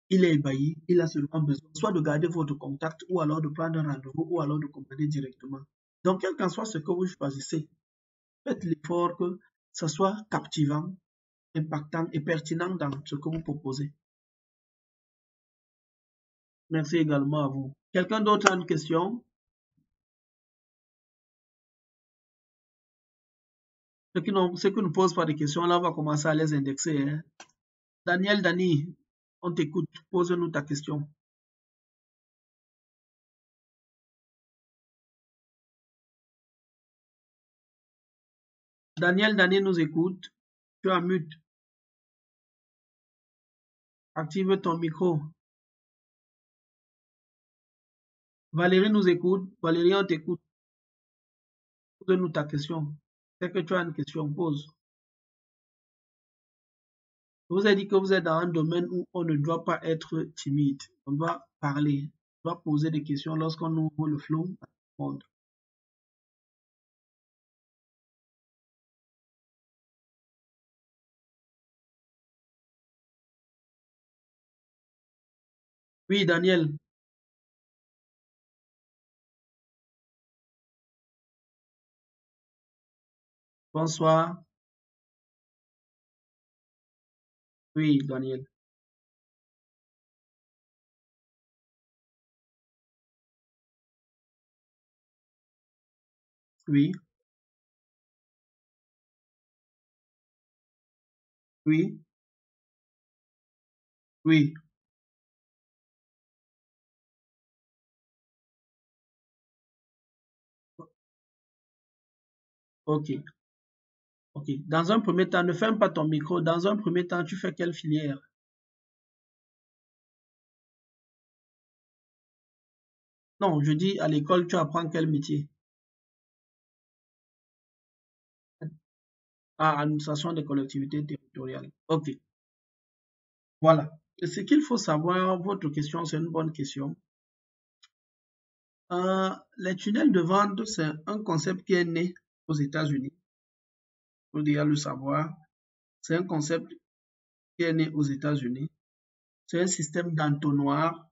il est ébahi, il a seulement besoin soit de garder votre contact ou alors de prendre un rendez-vous ou alors de commander directement. Donc, quel qu'en soit ce que vous choisissez, faites l'effort que ce soit captivant, impactant et pertinent dans ce que vous proposez. Merci également à vous. Quelqu'un d'autre a une question? Ceux qui ne posent pas de questions, là, on va commencer à les indexer. Hein. Daniel, Dani, on t'écoute. Pose-nous ta question. Daniel, Dani nous écoute. Tu as mute. Active ton micro. Valérie nous écoute. Valérie, on t'écoute. Pose-nous ta question. C'est que tu as une question, pose. Je vous ai dit que vous êtes dans un domaine où on ne doit pas être timide. On doit parler, on doit poser des questions lorsqu'on ouvre le flow à tout le monde. Oui, Daniel. Bonsoir. Oui, Daniel. Oui, oui, oui. Ok, ok. Dans un premier temps, ne ferme pas ton micro. Dans un premier temps, tu fais quelle filière? Non, je dis à l'école, tu apprends quel métier? Ah, administration des collectivités territoriales. Ok, voilà. Et ce qu'il faut savoir, votre question, c'est une bonne question. Les tunnels de vente, c'est un concept qui est né aux États-Unis. Il faut déjà le savoir. C'est un concept qui est né aux États-Unis. C'est un système d'entonnoir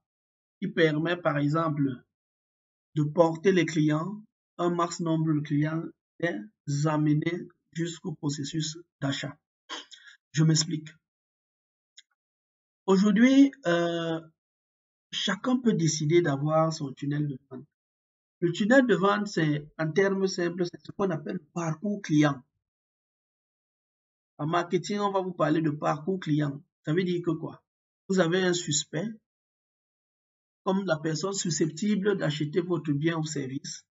qui permet, par exemple, de porter les clients, un max nombre de clients, et les amener jusqu'au processus d'achat. Je m'explique. Aujourd'hui, chacun peut décider d'avoir son tunnel de vente. Le tunnel de vente, c'est, en termes simples, c'est ce qu'on appelle le parcours client. En marketing, on va vous parler de parcours client. Ça veut dire que quoi? Vous avez un suspect, comme la personne susceptible d'acheter votre bien ou service.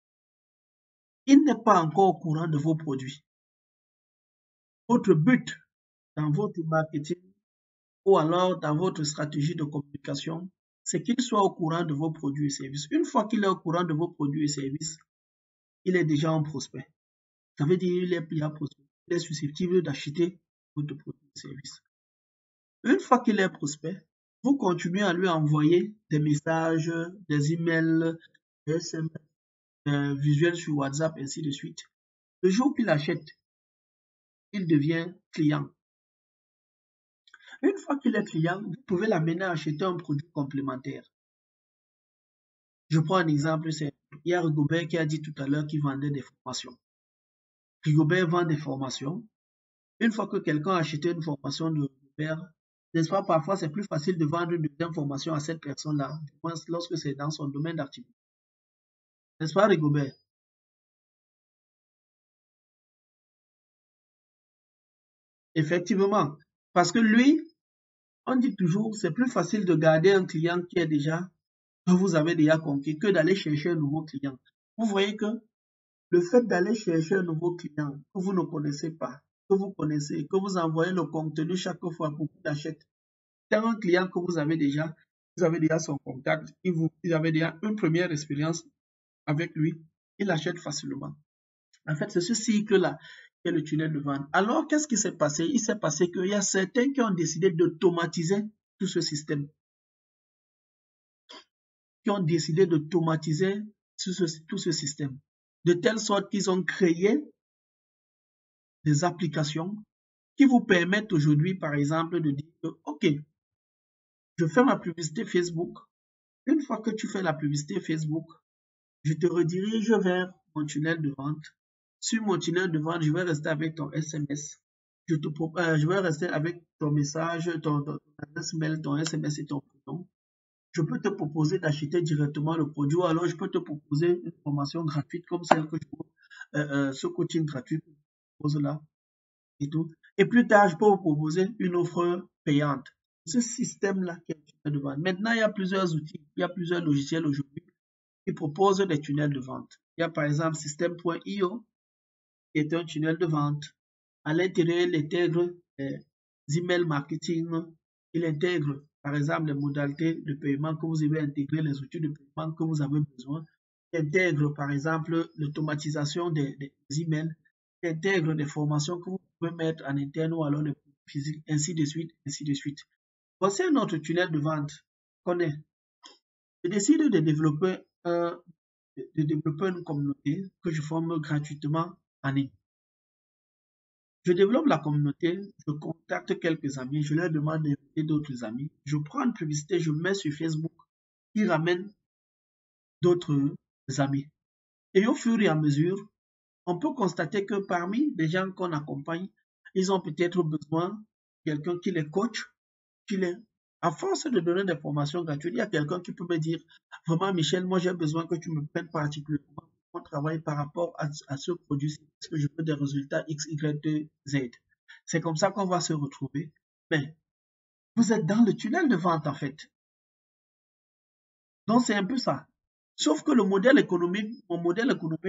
Il n'est pas encore au courant de vos produits. Votre but dans votre marketing ou alors dans votre stratégie de communication, c'est qu'il soit au courant de vos produits et services. Une fois qu'il est au courant de vos produits et services, il est déjà un prospect. Ça veut dire qu'il est plus un prospect. Il est susceptible d'acheter votre produit et service. Une fois qu'il est prospect, vous continuez à lui envoyer des messages, des emails, des SMS, des visuels sur WhatsApp, ainsi de suite. Le jour qu'il achète, il devient client. Une fois qu'il est client, vous pouvez l'amener à acheter un produit complémentaire. Je prends un exemple, il y a Rigobert qui a dit tout à l'heure qu'il vendait des formations. Rigobert vend des formations. Une fois que quelqu'un a acheté une formation de Rigobert, n'est-ce pas, parfois c'est plus facile de vendre une deuxième formation à cette personne-là, du moins lorsque c'est dans son domaine d'activité. N'est-ce pas, Rigobert? Effectivement. Parce que lui, on dit toujours, c'est plus facile de garder un client que vous avez déjà conquis, que d'aller chercher un nouveau client. Vous voyez que le fait d'aller chercher un nouveau client que vous ne connaissez pas, que vous connaissez, que vous envoyez le contenu chaque fois pour qu'il achète, c'est un client que vous avez déjà son contact, vous avez déjà une première expérience avec lui, il achète facilement. En fait, c'est ce cycle-là qui est le tunnel de vente. Alors, qu'est-ce qui s'est passé? Il s'est passé qu'il y a certains qui ont décidé d'automatiser tout ce système. Qui ont décidé d'automatiser tout ce système. De telle sorte qu'ils ont créé des applications qui vous permettent aujourd'hui, par exemple, de dire que, OK, je fais ma publicité Facebook. Une fois que tu fais la publicité Facebook, je te redirige vers mon tunnel de vente. Sur mon tunnel de vente, je vais rester avec ton SMS. Je vais rester avec ton message, ton adresse mail, ton SMS et ton prénom. Je peux te proposer d'acheter directement le produit, ou alors je peux te proposer une formation gratuite comme celle que ce coaching gratuit que je propose là et tout. Et plus tard, je peux vous proposer une offre payante. Ce système-là qui est le tunnel de vente. Maintenant, il y a plusieurs outils, il y a plusieurs logiciels aujourd'hui qui proposent des tunnels de vente. Il y a par exemple System.io qui est un tunnel de vente. À l'intérieur, il intègre les email marketing, il intègre par exemple les modalités de paiement que vous avez intégré, les outils de paiement que vous avez besoin. Il intègre par exemple l'automatisation des emails. Il intègre des formations que vous pouvez mettre en interne ou alors les physiques, ainsi de suite, ainsi de suite. Voici un autre tunnel de vente qu'on est. Je décide de développer une communauté que je forme gratuitement en ligne. Je développe la communauté, je contacte quelques amis, je leur demande d'inviter d'autres amis. Je prends une publicité, je mets sur Facebook qui ramène d'autres amis. Et au fur et à mesure, on peut constater que parmi les gens qu'on accompagne, ils ont peut-être besoin de quelqu'un qui les coach, à force de donner des formations gratuites, il y a quelqu'un qui peut me dire, vraiment Michel, moi j'ai besoin que tu me prennes particulièrement mon travail par rapport à ce produit, parce que je veux des résultats X, Y, Z. C'est comme ça qu'on va se retrouver. Mais vous êtes dans le tunnel de vente en fait. Donc c'est un peu ça. Sauf que mon modèle économique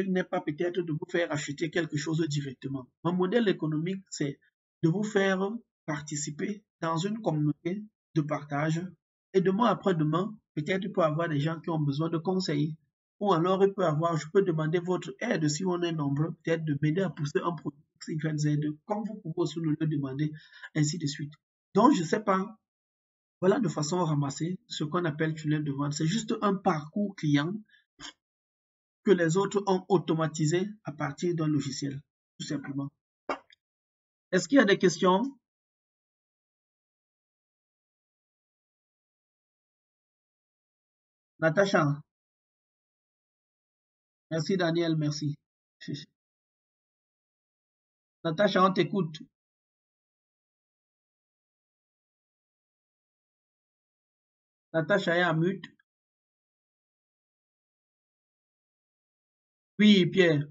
n'est pas peut-être de vous faire acheter quelque chose directement. Mon modèle économique, c'est de vous faire participer dans une communauté de partage. Et demain après demain, peut-être il peut y avoir des gens qui ont besoin de conseils. Ou alors je peux demander votre aide si on est nombreux, peut-être de m'aider à pousser un produit XYZ, comme vous pouvez aussi nous le demander, ainsi de suite. Donc, je ne sais pas. Voilà de façon ramassée ce qu'on appelle tunnel de vente. C'est juste un parcours client que les autres ont automatisé à partir d'un logiciel, tout simplement. Est-ce qu'il y a des questions? Natacha? Merci Daniel, merci. Natacha, on t'écoute. Natacha est en mute. Oui, Pierre.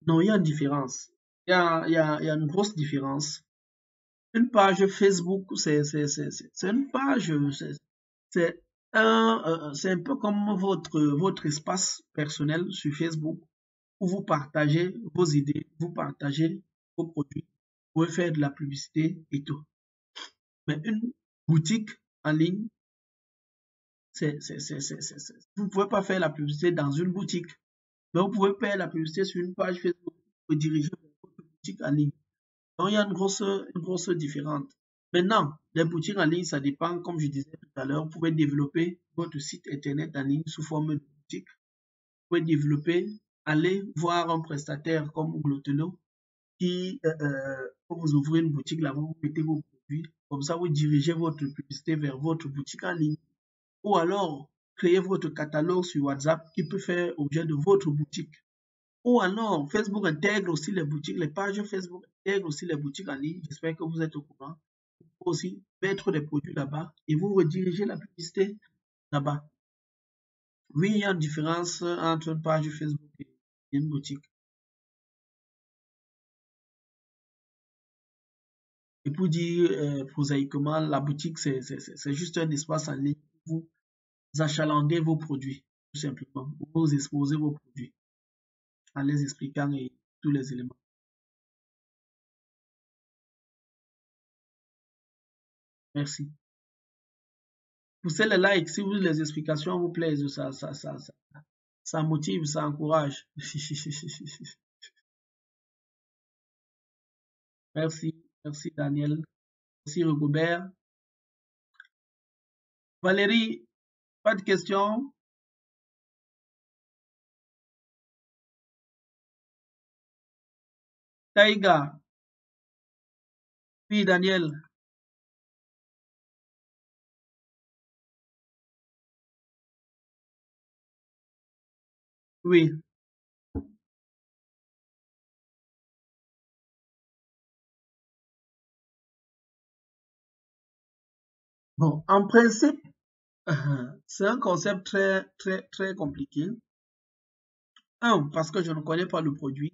Non, il y a une différence. Il y a une grosse différence. Une page Facebook, c'est une page, c'est c'est un peu comme votre espace personnel sur Facebook où vous partagez vos idées, vous partagez vos produits, vous pouvez faire de la publicité et tout. Mais une boutique en ligne, vous ne pouvez pas faire la publicité dans une boutique, mais vous pouvez faire la publicité sur une page Facebook pour diriger votre boutique en ligne. Donc, il y a une grosse différence. Maintenant, les boutiques en ligne, ça dépend, comme je disais tout à l'heure, vous pouvez développer votre site internet en ligne sous forme de boutique. Vous pouvez développer, aller voir un prestataire comme Gloteno qui, pour vous ouvrir une boutique là-bas, vous mettez vos produits. Comme ça, vous dirigez votre publicité vers votre boutique en ligne. Ou alors, créez votre catalogue sur WhatsApp qui peut faire objet de votre boutique. Ou alors, Facebook intègre aussi les boutiques, les pages Facebook intègrent aussi les boutiques en ligne. J'espère que vous êtes au courant. Vous pouvez aussi mettre des produits là-bas et vous redirigez la publicité là-bas. Oui, il y a une différence entre une page Facebook et une boutique. Et pour dire prosaïquement, la boutique, c'est juste un espace en ligne où vous achalandez vos produits, tout simplement. Vous exposez vos produits en les expliquant et tous les éléments. Merci. Poussez les likes si vous, les explications vous plaisent. Ça motive, ça encourage. Merci. Merci Daniel. Merci Rigobert. Valérie, pas de questions? Taïga. Oui, Daniel. Oui. Bon, en principe, c'est un concept très compliqué. Un, parce que je ne connais pas le produit.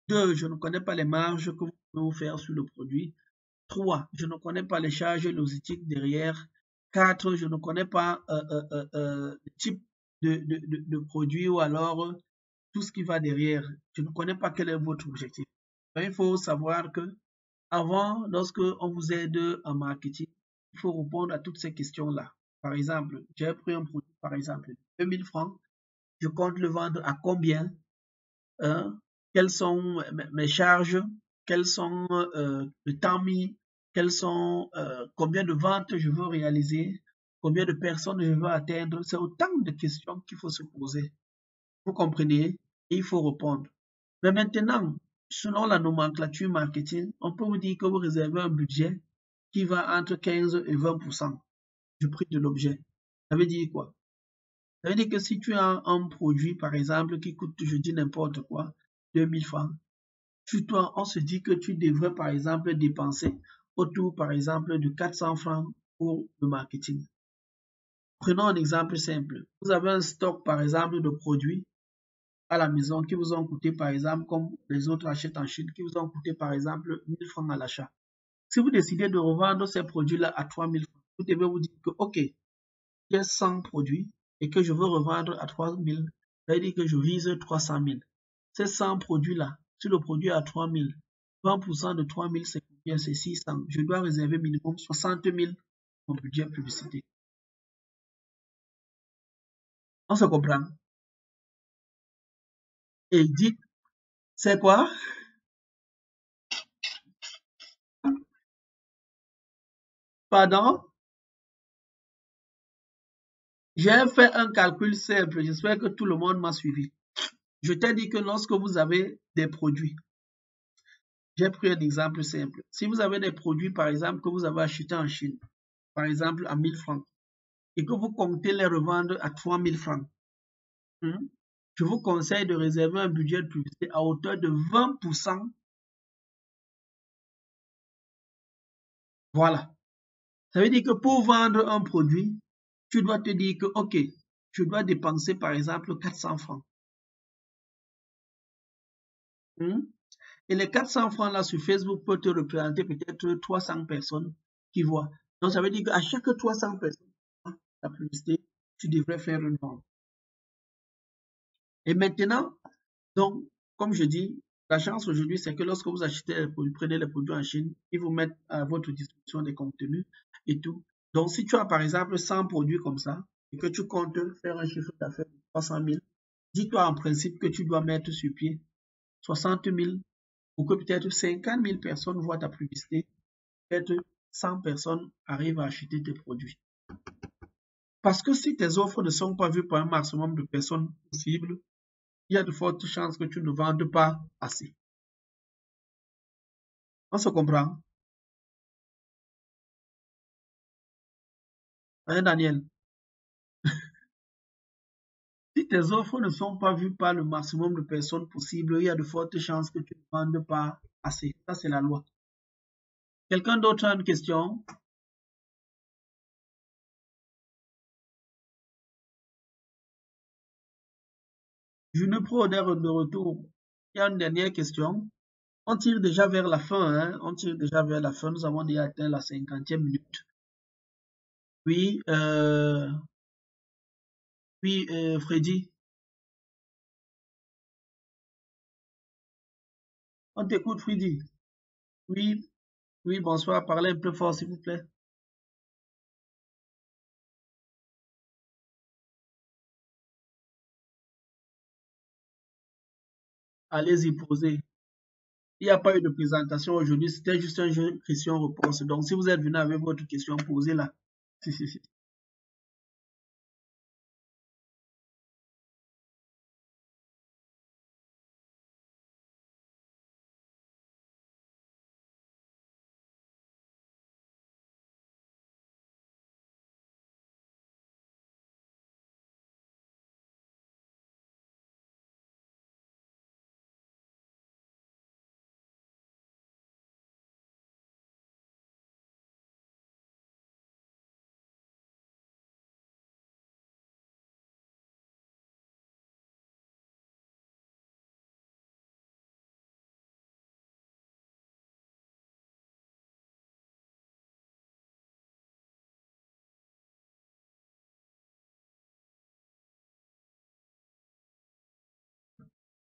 Deux, je ne connais pas les marges que vous pouvez vous faire sur le produit. Trois, je ne connais pas les charges logistiques derrière. Quatre, je ne connais pas le type de produit ou alors tout ce qui va derrière. Je ne connais pas quel est votre objectif. Donc, il faut savoir que avant, lorsque on vous aide en marketing, il faut répondre à toutes ces questions-là. Par exemple, j'ai pris un produit, par exemple, 2000 francs. Je compte le vendre à combien? Hein? Quelles sont mes charges? Quels sont le temps mis? Combien de ventes je veux réaliser? Combien de personnes je veux atteindre? C'est autant de questions qu'il faut se poser. Vous comprenez? Et il faut répondre. Mais maintenant, selon la nomenclature marketing, on peut vous dire que vous réservez un budget qui va entre 15 et 20% du prix de l'objet. Ça veut dire quoi? Ça veut dire que si tu as un produit, par exemple, qui coûte, je dis n'importe quoi, 2000 francs, toi, on se dit que tu devrais, par exemple, dépenser autour, par exemple, de 400 francs pour le marketing. Prenons un exemple simple. Vous avez un stock, par exemple, de produits à la maison qui vous ont coûté, par exemple, comme les autres achètent en Chine, qui vous ont coûté, par exemple, 1000 francs à l'achat. Si vous décidez de revendre ces produits-là à 3000 francs, vous devez vous dire que, OK, j'ai 100 produits et que je veux revendre à 3000, ça veut dire que je vise 300 000. Ces 100 produits-là, si le produit est à 3000, 20% de 3000, c'est combien? C'est 600. Je dois réserver minimum 60 000 mon budget publicité. On se comprend? Et il dit, c'est quoi? Pardon? J'ai fait un calcul simple. J'espère que tout le monde m'a suivi. Je t'ai dit que lorsque vous avez des produits, j'ai pris un exemple simple. Si vous avez des produits, par exemple, que vous avez achetés en Chine, par exemple à 1000 francs, et que vous comptez les revendre à 3000 francs, je vous conseille de réserver un budget de publicité à hauteur de 20%. Voilà. Ça veut dire que pour vendre un produit, tu dois te dire que, OK, je dois dépenser par exemple 400 francs. Et les 400 francs là sur Facebook peuvent te représenter peut-être 300 personnes qui voient. Donc ça veut dire qu'à chaque 300 personnes, la publicité, tu devrais faire une vente. Et maintenant, donc, comme je dis, la chance aujourd'hui, c'est que lorsque vous achetez les produits, prenez les produits en Chine, ils vous mettent à votre disposition des contenus et tout. Donc, si tu as par exemple 100 produits comme ça et que tu comptes faire un chiffre d'affaires de 300 000, dis-toi en principe que tu dois mettre sur pied 60 000 ou que peut-être 50 000 personnes voient ta publicité, peut-être 100 personnes arrivent à acheter tes produits. Parce que si tes offres ne sont pas vues par un maximum de personnes possible, il y a de fortes chances que tu ne vendes pas assez. On se comprend? Hein, Daniel? Si tes offres ne sont pas vues par le maximum de personnes possible, il y a de fortes chances que tu ne vendes pas assez. Ça, c'est la loi. Quelqu'un d'autre a une question? Junior Pro est de retour. Il y a une dernière question. On tire déjà vers la fin, hein? On tire déjà vers la fin. Nous avons déjà atteint la 50e minute. Oui, Freddy, on t'écoute, Freddy. Oui, oui, bonsoir. Parlez un peu fort, s'il vous plaît. Allez-y, posez. Il n'y a pas eu de présentation aujourd'hui, c'était juste un jeu question-réponse. Donc, si vous êtes venu avec votre question, posez-la.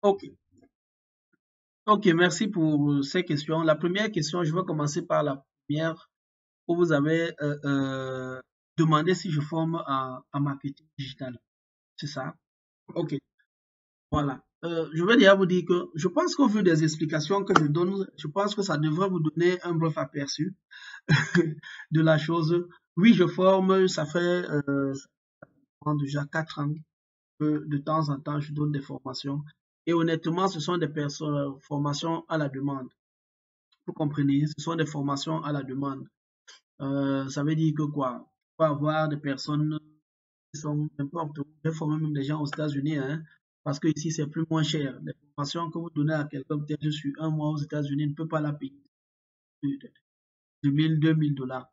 Ok, ok, merci pour ces questions. La première question, je vais commencer par la première où vous avez demandé si je forme en marketing digital. C'est ça? Ok, voilà. Je vais déjà vous dire que je pense qu'au vu des explications que je donne, je pense que ça devrait vous donner un bref aperçu de la chose. Oui, je forme, ça fait déjà 4 ans que de temps en temps, je donne des formations. Et honnêtement, ce sont des formations à la demande. Vous comprenez? Ce sont des formations à la demande. Ça veut dire que quoi? Il faut avoir des personnes qui sont n'importe où. J'ai formé même des gens aux États-Unis, hein, parce que ici c'est plus moins cher. Les formations que vous donnez à quelqu'un peut-être sur un mois aux États-Unis ne peut pas la payer de 1000, 2000 $.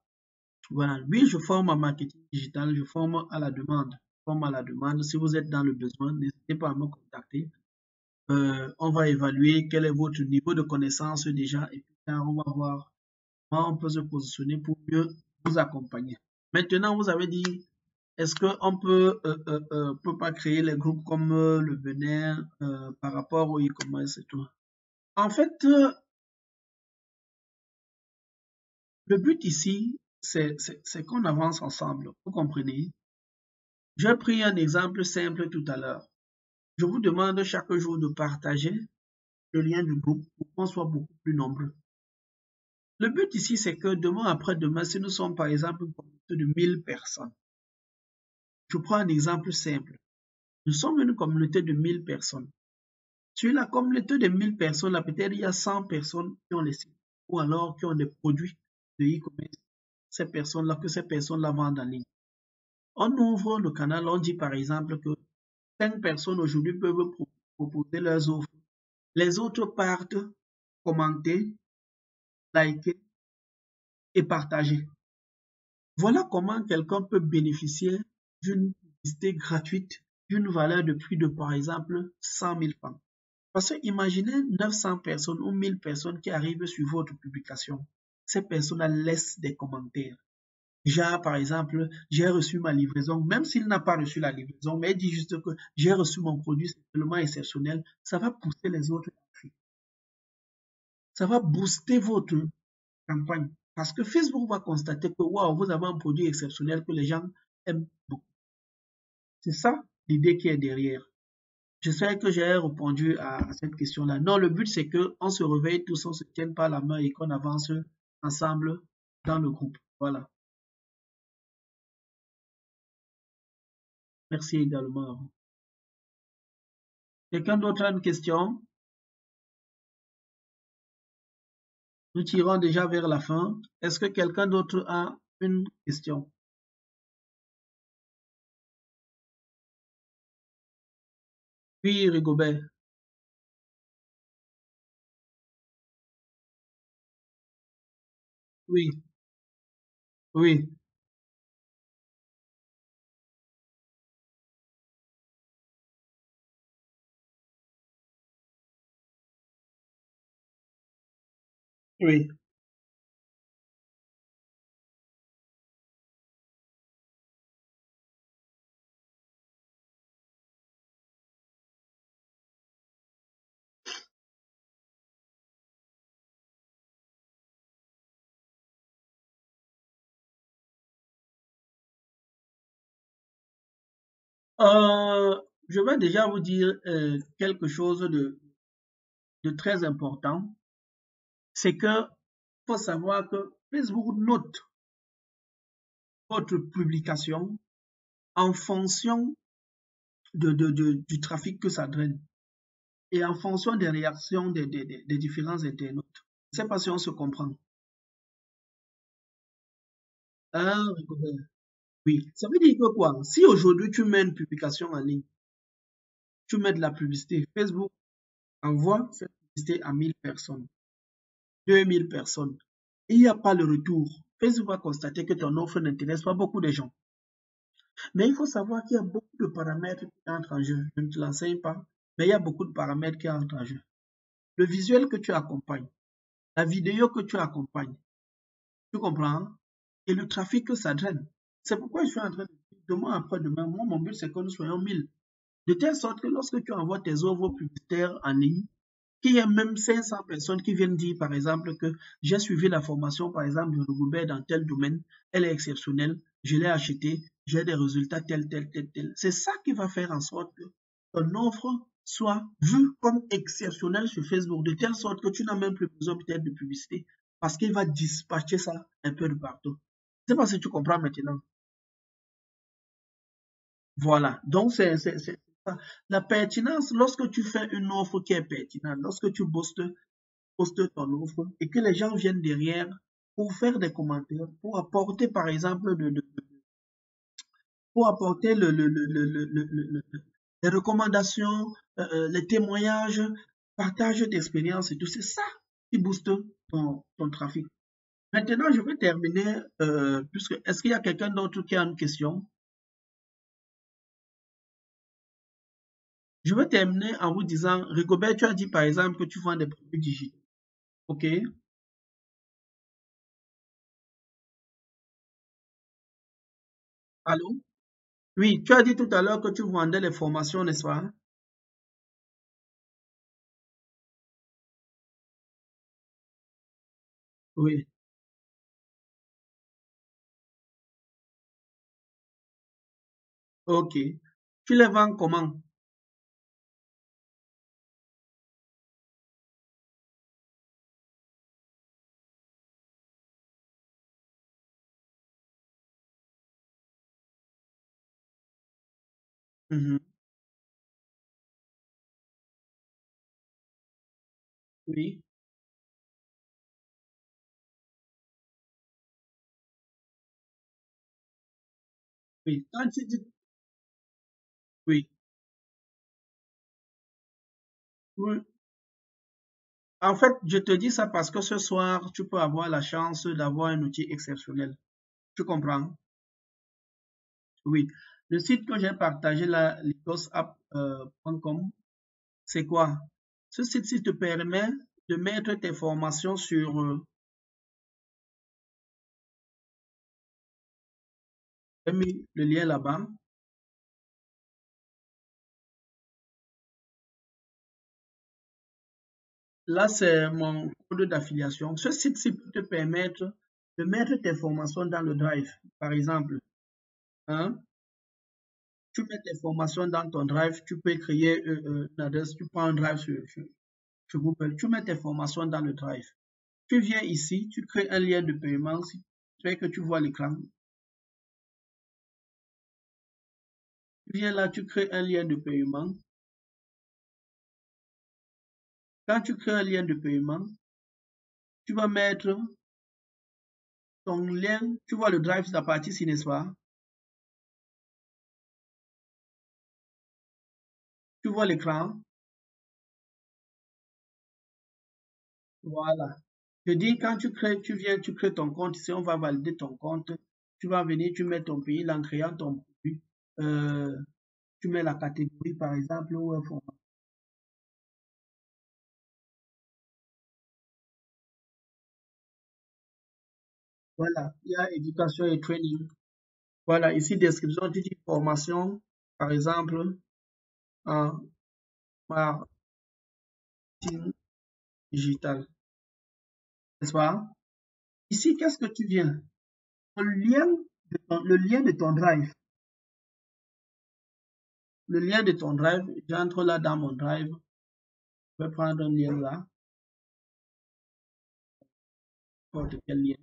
Voilà. Oui, je forme en marketing digital, je forme à la demande. Je forme à la demande. Si vous êtes dans le besoin, n'hésitez pas à me contacter. On va évaluer quel est votre niveau de connaissance déjà et puis on va voir comment on peut se positionner pour mieux vous accompagner. Maintenant, vous avez dit, est-ce qu'on peut pas créer les groupes comme le Benin par rapport au e-commerce et tout? En fait, le but ici, c'est qu'on avance ensemble. Vous comprenez? J'ai pris un exemple simple tout à l'heure. Je vous demande chaque jour de partager le lien du groupe pour qu'on soit beaucoup plus nombreux. Le but ici, c'est que demain après-demain, si nous sommes par exemple une communauté de 1000 personnes, je prends un exemple simple. Nous sommes une communauté de 1000 personnes. Sur la communauté de 1000 personnes, là, peut-être il y a 100 personnes qui ont les sites ou alors qui ont des produits de e-commerce. Que ces personnes-là vendent en ligne. On ouvre le canal, on dit par exemple que 5 personnes aujourd'hui peuvent proposer leurs offres. Les autres partent commenter, liker et partager. Voilà comment quelqu'un peut bénéficier d'une publicité gratuite d'une valeur de plus de, par exemple, 100 000 francs. Parce que imaginez 900 personnes ou 1000 personnes qui arrivent sur votre publication. Ces personnes laissent des commentaires. Genre, par exemple, j'ai reçu ma livraison, même s'il n'a pas reçu la livraison, mais il dit juste que j'ai reçu mon produit, c'est tellement exceptionnel, ça va pousser les autres. Ça va booster votre campagne. Parce que Facebook va constater que, waouh, vous avez un produit exceptionnel que les gens aiment beaucoup. C'est ça l'idée qui est derrière. J'espère que j'ai répondu à cette question-là. Non, le but, c'est qu'on se réveille tous, on se tienne par la main et qu'on avance ensemble dans le groupe. Voilà. Merci également à vous. Quelqu'un d'autre a une question? Nous tirons déjà vers la fin. Est-ce que quelqu'un d'autre a une question? Oui, Rigobert. Oui, oui, oui. Je vais déjà vous dire quelque chose de très important, c'est que faut savoir que Facebook note votre publication en fonction du trafic que ça draine et en fonction des réactions des différents internautes. Je ne sais pas si on se comprend. Hein, oui, ça veut dire que quoi? Si aujourd'hui tu mets une publication en ligne, tu mets de la publicité, Facebook envoie cette publicité à 1000 personnes, 2000 personnes. Il n'y a pas le retour. Facebook va constater que ton offre n'intéresse pas beaucoup de gens. Mais il faut savoir qu'il y a beaucoup de paramètres qui entrent en jeu. Je ne te l'enseigne pas, mais il y a beaucoup de paramètres qui entrent en jeu. Le visuel que tu accompagnes, la vidéo que tu accompagnes, tu comprends? Et le trafic que ça draine. C'est pourquoi je suis en train de dire demain après demain, moi mon but c'est que nous soyons 1000. De telle sorte que lorsque tu envoies tes offres publicitaires en ligne, qu'il y ait même 500 personnes qui viennent dire, par exemple, que j'ai suivi la formation, par exemple, de Rigobert dans tel domaine, elle est exceptionnelle, je l'ai achetée, j'ai des résultats tels, tels, tels, tels. C'est ça qui va faire en sorte que ton offre soit vue comme exceptionnelle sur Facebook, de telle sorte que tu n'as même plus besoin peut-être de publicité, parce qu'il va dispatcher ça un peu de partout. Je ne sais pas si tu comprends maintenant. Voilà. Donc, c'est ça. La pertinence, lorsque tu fais une offre qui est pertinente, lorsque tu postes ton offre et que les gens viennent derrière pour faire des commentaires, pour apporter, par exemple, pour apporter les recommandations, les témoignages, partage d'expériences et tout. C'est ça qui booste ton trafic. Maintenant, je vais terminer, puisque, est-ce qu'il y a quelqu'un d'autre qui a une question? Je vais terminer en vous disant, Rigobert, tu as dit par exemple que tu vends des produits digitaux. OK? Allô? Oui, tu as dit tout à l'heure que tu vendais les formations, n'est-ce pas? Oui. OK. Tu les vends comment? Mhm. Oui, oui. Quand tu dis, oui, oui. En fait, je te dis ça parce que ce soir, tu peux avoir la chance d'avoir un outil exceptionnel. Tu comprends? Oui. Le site que j'ai partagé là, ligosapp.com, c'est quoi? Ce site-ci te permet de mettre tes formations sur, j'ai mis le lien là-bas. Là, c'est mon code d'affiliation. Ce site-ci peut te permettre de mettre tes formations dans le Drive. Par exemple, hein, tu mets tes formations dans ton Drive, tu peux créer une adresse, tu prends un Drive sur Google, tu mets tes formations dans le Drive. Tu viens ici, tu crées un lien de paiement, si tu fais que tu vois l'écran. Tu viens là, tu crées un lien de paiement. Quand tu crées un lien de paiement, tu vas mettre ton lien, tu vois le Drive, la partie ci, n'est-ce pas? Tu vois l'écran. Voilà. Je dis, quand tu viens, tu crées ton compte. Si on va valider ton compte, tu vas venir, tu mets ton pays, en créant ton produit. Euh, tu mets la catégorie, par exemple, ou un format. Voilà. Il y a éducation et training. Voilà. Ici, description, tu dis formation, par exemple, en marketing digital. N'est-ce pas? Ici, qu'est-ce que tu viens? Le lien de ton drive. Le lien de ton drive, j'entre là dans mon drive. Je vais prendre un lien là, n'importe quel lien,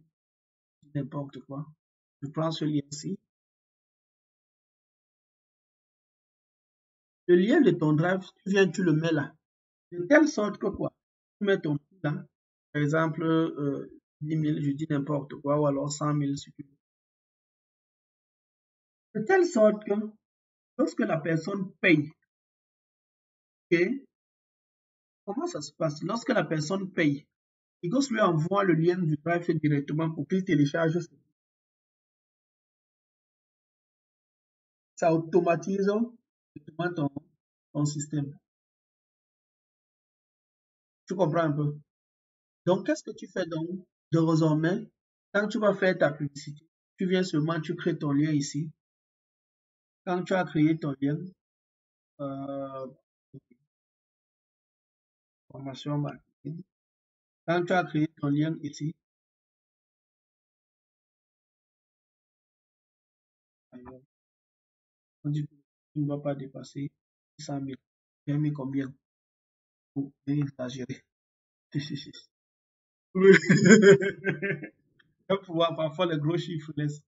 n'importe quoi. Je prends ce lien-ci. Le lien de ton drive, tu viens, tu le mets là. De telle sorte que quoi? Tu mets ton prix là. Par exemple, 10 000, je dis n'importe quoi, ou alors 100 000 si tu veux. De telle sorte que lorsque la personne paye, ok, comment ça se passe? Lorsque la personne paye, Igos lui envoie le lien du drive directement pour qu'il télécharge. Ça automatise directement ton système. Tu comprends un peu? Donc, qu'est-ce que tu fais donc de désormais? Quand tu vas faire ta publicité, tu viens seulement, tu crées ton lien ici. Quand tu as créé ton lien, euh, formation marketing, quand tu as créé ton lien ici, on dit que tu ne vas pas dépasser 100 000. J'ai mis combien? Pour exagérer. Oui. Parfois, les gros chiffres laissent.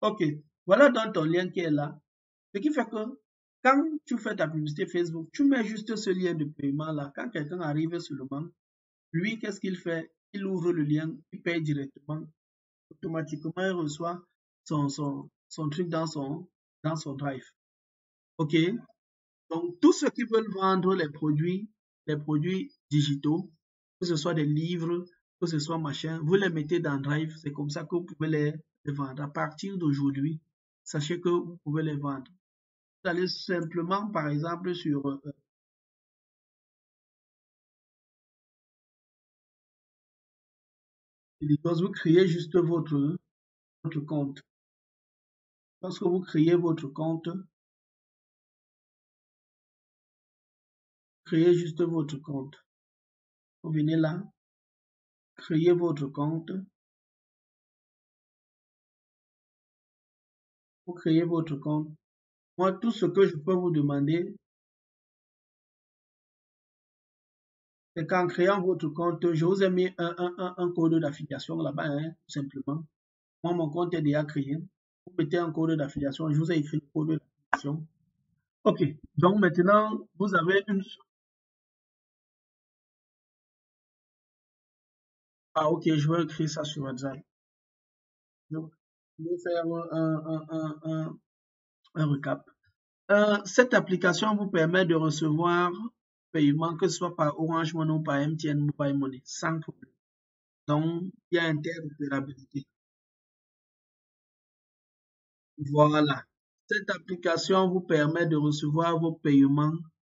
Ok. Voilà donc ton lien qui est là. Ce qui fait que quand tu fais ta publicité Facebook, tu mets juste ce lien de paiement là. Quand quelqu'un arrive sur le banc, lui, qu'est-ce qu'il fait? Il ouvre le lien, il paye directement. Automatiquement, il reçoit son truc dans son drive. OK? Donc, tous ceux qui veulent vendre les produits digitaux, que ce soit des livres, que ce soit machin, vous les mettez dans Drive. C'est comme ça que vous pouvez les vendre. À partir d'aujourd'hui, sachez que vous pouvez les vendre. Vous allez simplement, par exemple, sur vous créez juste votre compte. Lorsque vous créez votre compte, créez juste votre compte. Vous venez là, créez votre compte. Vous créez votre compte. Moi, tout ce que je peux vous demander, c'est qu'en créant votre compte, je vous ai mis un code d'affiliation là-bas, hein, tout simplement. Moi, mon compte est déjà créé. Vous mettez un code d'affiliation. Je vous ai écrit le code d'affiliation. OK. Donc maintenant, vous avez une... Ah, OK, je vais écrire ça sur WhatsApp. Donc, je vais faire un recap. Cette application vous permet de recevoir paiement, que ce soit par Orange Money ou par MTN Mobile Money, sans problème. Donc, il y a interopérabilité. Voilà. Cette application vous permet de recevoir vos paiements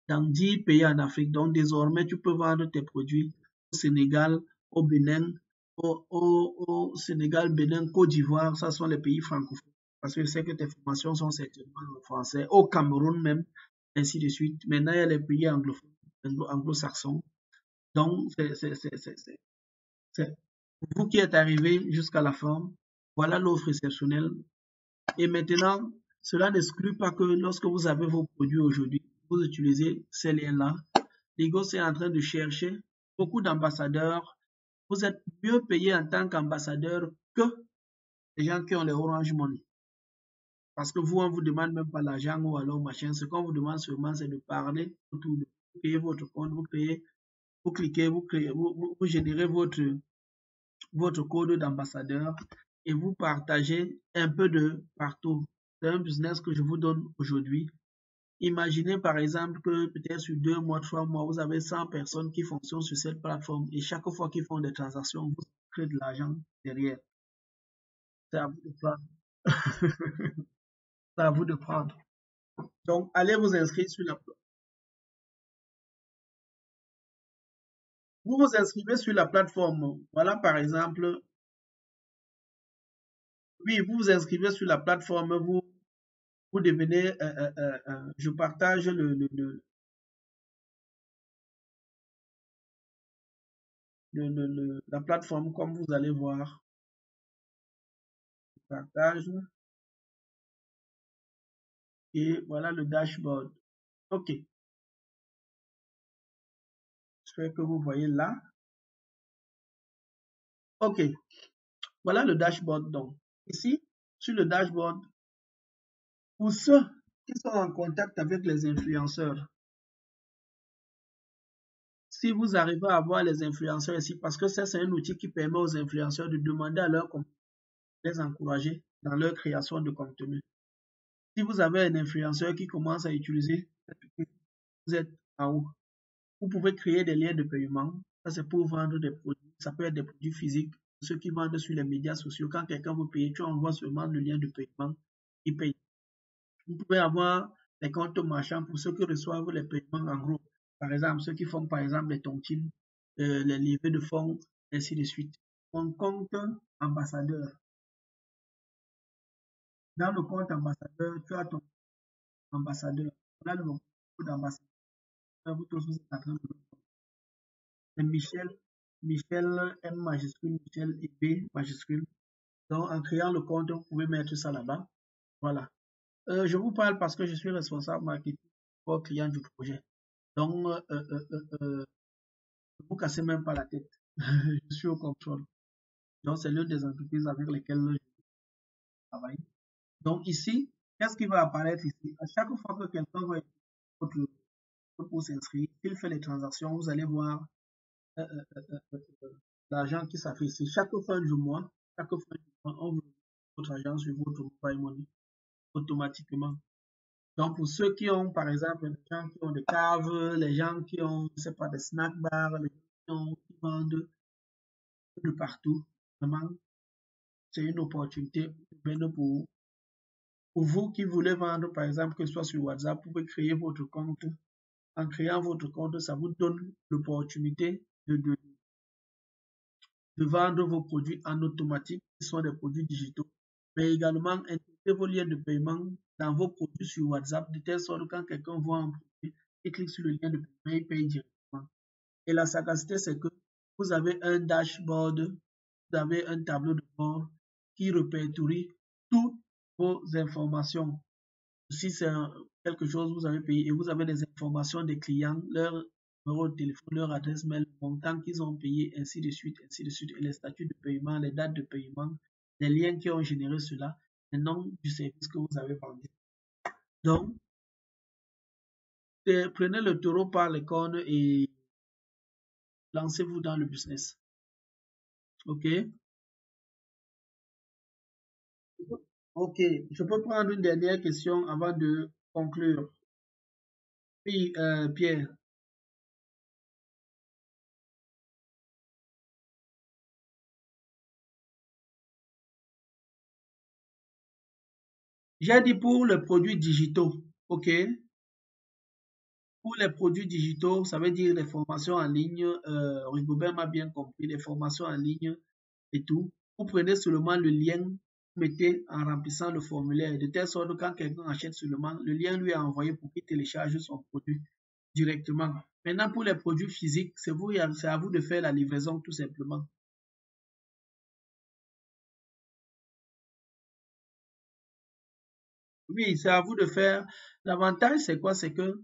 dans 10 pays en Afrique. Donc, désormais, tu peux vendre tes produits au Sénégal, au Bénin, au Sénégal, Bénin, Côte d'Ivoire. Ça sont les pays francophones. Parce que je sais que tes formations sont certainement en français. Au Cameroun même, ainsi de suite. Maintenant, il y a les pays anglophones, anglo-saxons. Donc, c'est vous qui êtes arrivé jusqu'à la fin. Voilà l'offre exceptionnelle. Et maintenant, cela n'exclut pas que lorsque vous avez vos produits aujourd'hui, vous utilisez ces liens-là. Ligos est en train de chercher beaucoup d'ambassadeurs. Vous êtes mieux payé en tant qu'ambassadeur que les gens qui ont les Orange Money. Parce que vous, on ne vous demande même pas l'argent ou alors machin. Ce qu'on vous demande seulement, c'est de parler autour de vous. Vous payez votre compte, vous payez, vous cliquez, vous générez votre code d'ambassadeur et vous partagez un peu de partout. C'est un business que je vous donne aujourd'hui. Imaginez par exemple que peut-être sur 2 mois, 3 mois, vous avez 100 personnes qui fonctionnent sur cette plateforme et chaque fois qu'ils font des transactions, vous créez de l'argent derrière. C'est à vous de prendre. C'est à vous de prendre. Donc, allez vous inscrire sur la vous vous inscrivez sur la plateforme. Voilà par exemple, oui, vous vous inscrivez sur la plateforme, vous devenez, je partage la plateforme comme vous allez voir. Je partage et voilà le dashboard. OK. J'espère que vous voyez là. OK. Voilà le dashboard donc. Ici, sur le dashboard, pour ceux qui sont en contact avec les influenceurs, si vous arrivez à voir les influenceurs ici, parce que ça, c'est un outil qui permet aux influenceurs de demander à leur contenu, les encourager dans leur création de contenu. Si vous avez un influenceur qui commence à utiliser, vous êtes en haut. Vous pouvez créer des liens de paiement. Ça, c'est pour vendre des produits. Ça peut être des produits physiques. Ceux qui vendent sur les médias sociaux, quand quelqu'un veut payer, tu envoies seulement le lien de paiement. Il paye. Vous pouvez avoir des comptes marchands pour ceux qui reçoivent les paiements en gros. Par exemple, ceux qui font par exemple les tontines, les livrets de fonds, ainsi de suite. Mon compte ambassadeur. Dans le compte ambassadeur, tu as ton ambassadeur. Voilà le compte d'ambassadeur. Vous tous vous êtes en train de le voir. C'est Michel, Michel M majuscule, Michel et B majuscule. Donc, en créant le compte, vous pouvez mettre ça là-bas. Voilà. Je vous parle parce que je suis responsable marketing pour client du projet. Donc, ne vous cassez même pas la tête. Je suis au contrôle. Donc, c'est l'une des entreprises avec lesquelles je travaille. Donc, ici, qu'est-ce qui va apparaître ici? À chaque fois que quelqu'un va votre pour s'inscrire, s'il fait les transactions, vous allez voir euh, euh, euh, l'argent qui s'affiche ici. Chaque fin du mois, on vous votre argent sur votre mobile money automatiquement. Donc, pour ceux qui ont, par exemple, les gens qui ont des caves, les gens qui ont, je sais pas, des snack bars, les gens qui vendent de partout, vraiment, c'est une opportunité pour vous qui voulez vendre, par exemple, que ce soit sur WhatsApp, vous pouvez créer votre compte. En créant votre compte, ça vous donne l'opportunité de vendre vos produits en automatique, qui sont des produits digitaux, mais également intégrer vos liens de paiement dans vos produits sur WhatsApp, de telle sorte que quand quelqu'un voit un produit, il clique sur le lien de paiement, il paye directement. Et la sagacité, c'est que vous avez un dashboard, vous avez un tableau de bord qui répertorie toutes vos informations. Si c'est quelque chose que vous avez payé et vous avez des informations des clients, leur numéro de téléphone, leur adresse mail, le montant qu'ils ont payé, ainsi de suite, et les statuts de paiement, les dates de paiement, les liens qui ont généré cela, le nom du service que vous avez vendu. Donc, prenez le taureau par les cornes et lancez-vous dans le business. OK? OK. Je peux prendre une dernière question avant de conclure. Oui, Pierre. J'ai dit pour les produits digitaux. OK? Pour les produits digitaux, ça veut dire les formations en ligne. Rigobert m'a bien compris, les formations en ligne et tout. Vous prenez seulement le lien, vous mettez en remplissant le formulaire, de telle sorte que quand quelqu'un achète seulement, le lien lui est envoyé pour qu'il télécharge son produit directement. Maintenant, pour les produits physiques, c'est à vous de faire la livraison tout simplement. Oui, c'est à vous de faire. L'avantage, c'est quoi? C'est que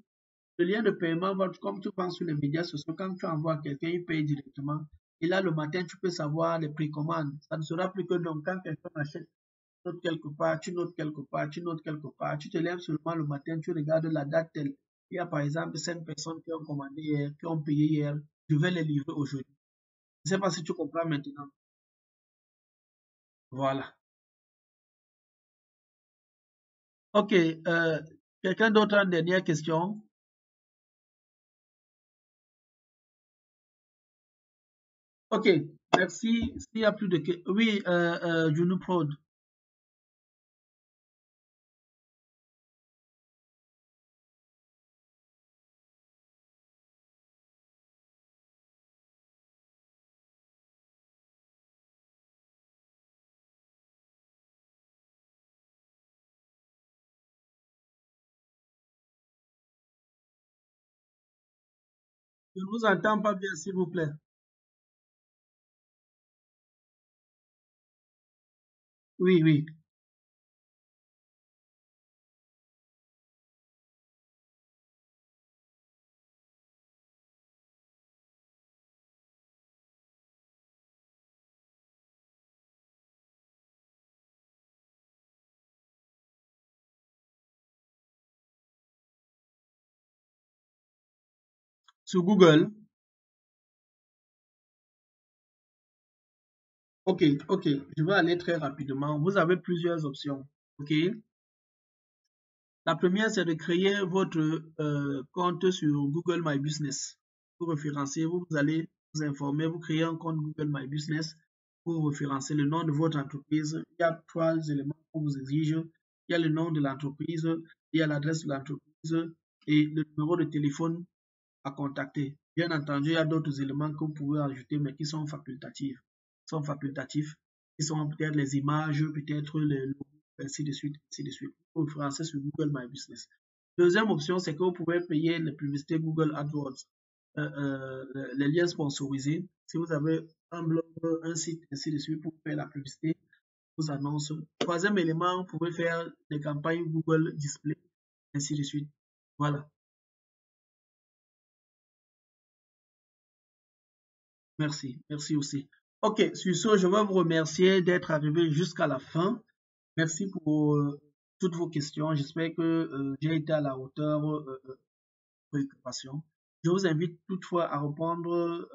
le lien de paiement, comme tu penses sur les médias sociaux, quand tu envoies à quelqu'un, il paye directement. Et là, le matin, tu peux savoir les précommandes. Ça ne sera plus que donc quand quelqu'un achète, tu notes quelque part, tu notes quelque part, tu notes quelque part. Tu te lèves seulement le matin, tu regardes la date telle. Il y a par exemple 5 personnes qui ont commandé hier, qui ont payé hier. Je vais les livrer aujourd'hui. Je ne sais pas si tu comprends maintenant. Voilà. OK. Quelqu'un d'autre a une dernière question? OK. Merci. S'il y a plus de questions. Oui, Juno Prod. Je ne vous entends pas bien, s'il vous plaît. Oui, oui. sur Google. Ok, je vais aller très rapidement. Vous avez plusieurs options. Ok. La première, c'est de créer votre compte sur Google My Business. Pour référencer, vous allez vous informer, vous créez un compte Google My Business pour référencer le nom de votre entreprise. Il y a 3 éléments qu'on vous exige. Il y a le nom de l'entreprise, il y a l'adresse de l'entreprise et le numéro de téléphone à contacter. Bien entendu, il y a d'autres éléments que vous pouvez ajouter, mais qui sont facultatifs. Qui sont peut-être les images, peut-être les logos, ainsi de suite, ainsi de suite. Pour référencer sur Google My Business. Deuxième option, c'est que vous pouvez payer les publicités Google AdWords, les liens sponsorisés. Si vous avez un blog, un site, ainsi de suite, pour faire la publicité, vos annonces. Troisième élément, vous pouvez faire des campagnes Google Display, ainsi de suite. Voilà. Merci, merci aussi. Ok, sur ce, je veux vous remercier d'être arrivé jusqu'à la fin. Merci pour toutes vos questions. J'espère que j'ai été à la hauteur de préoccupations. Je vous invite toutefois à répondre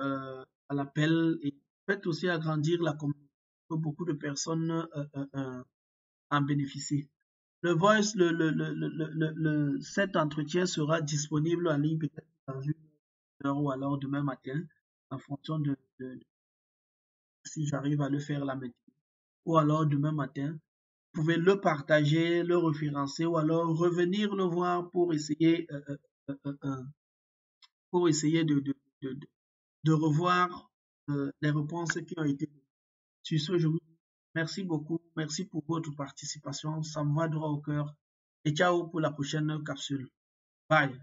à l'appel et peut-être aussi à grandir la communauté pour que beaucoup de personnes en bénéficient. Le voice, cet entretien sera disponible en ligne peut-être dans une heure ou alors demain matin en fonction de si j'arrive à le faire là maintenant. Ou alors demain matin, vous pouvez le partager, le référencer ou alors revenir le voir pour essayer de revoir les réponses qui ont été données. Sur ce, je vous remercie beaucoup. Merci pour votre participation. Ça me va droit au cœur. Et ciao pour la prochaine capsule. Bye.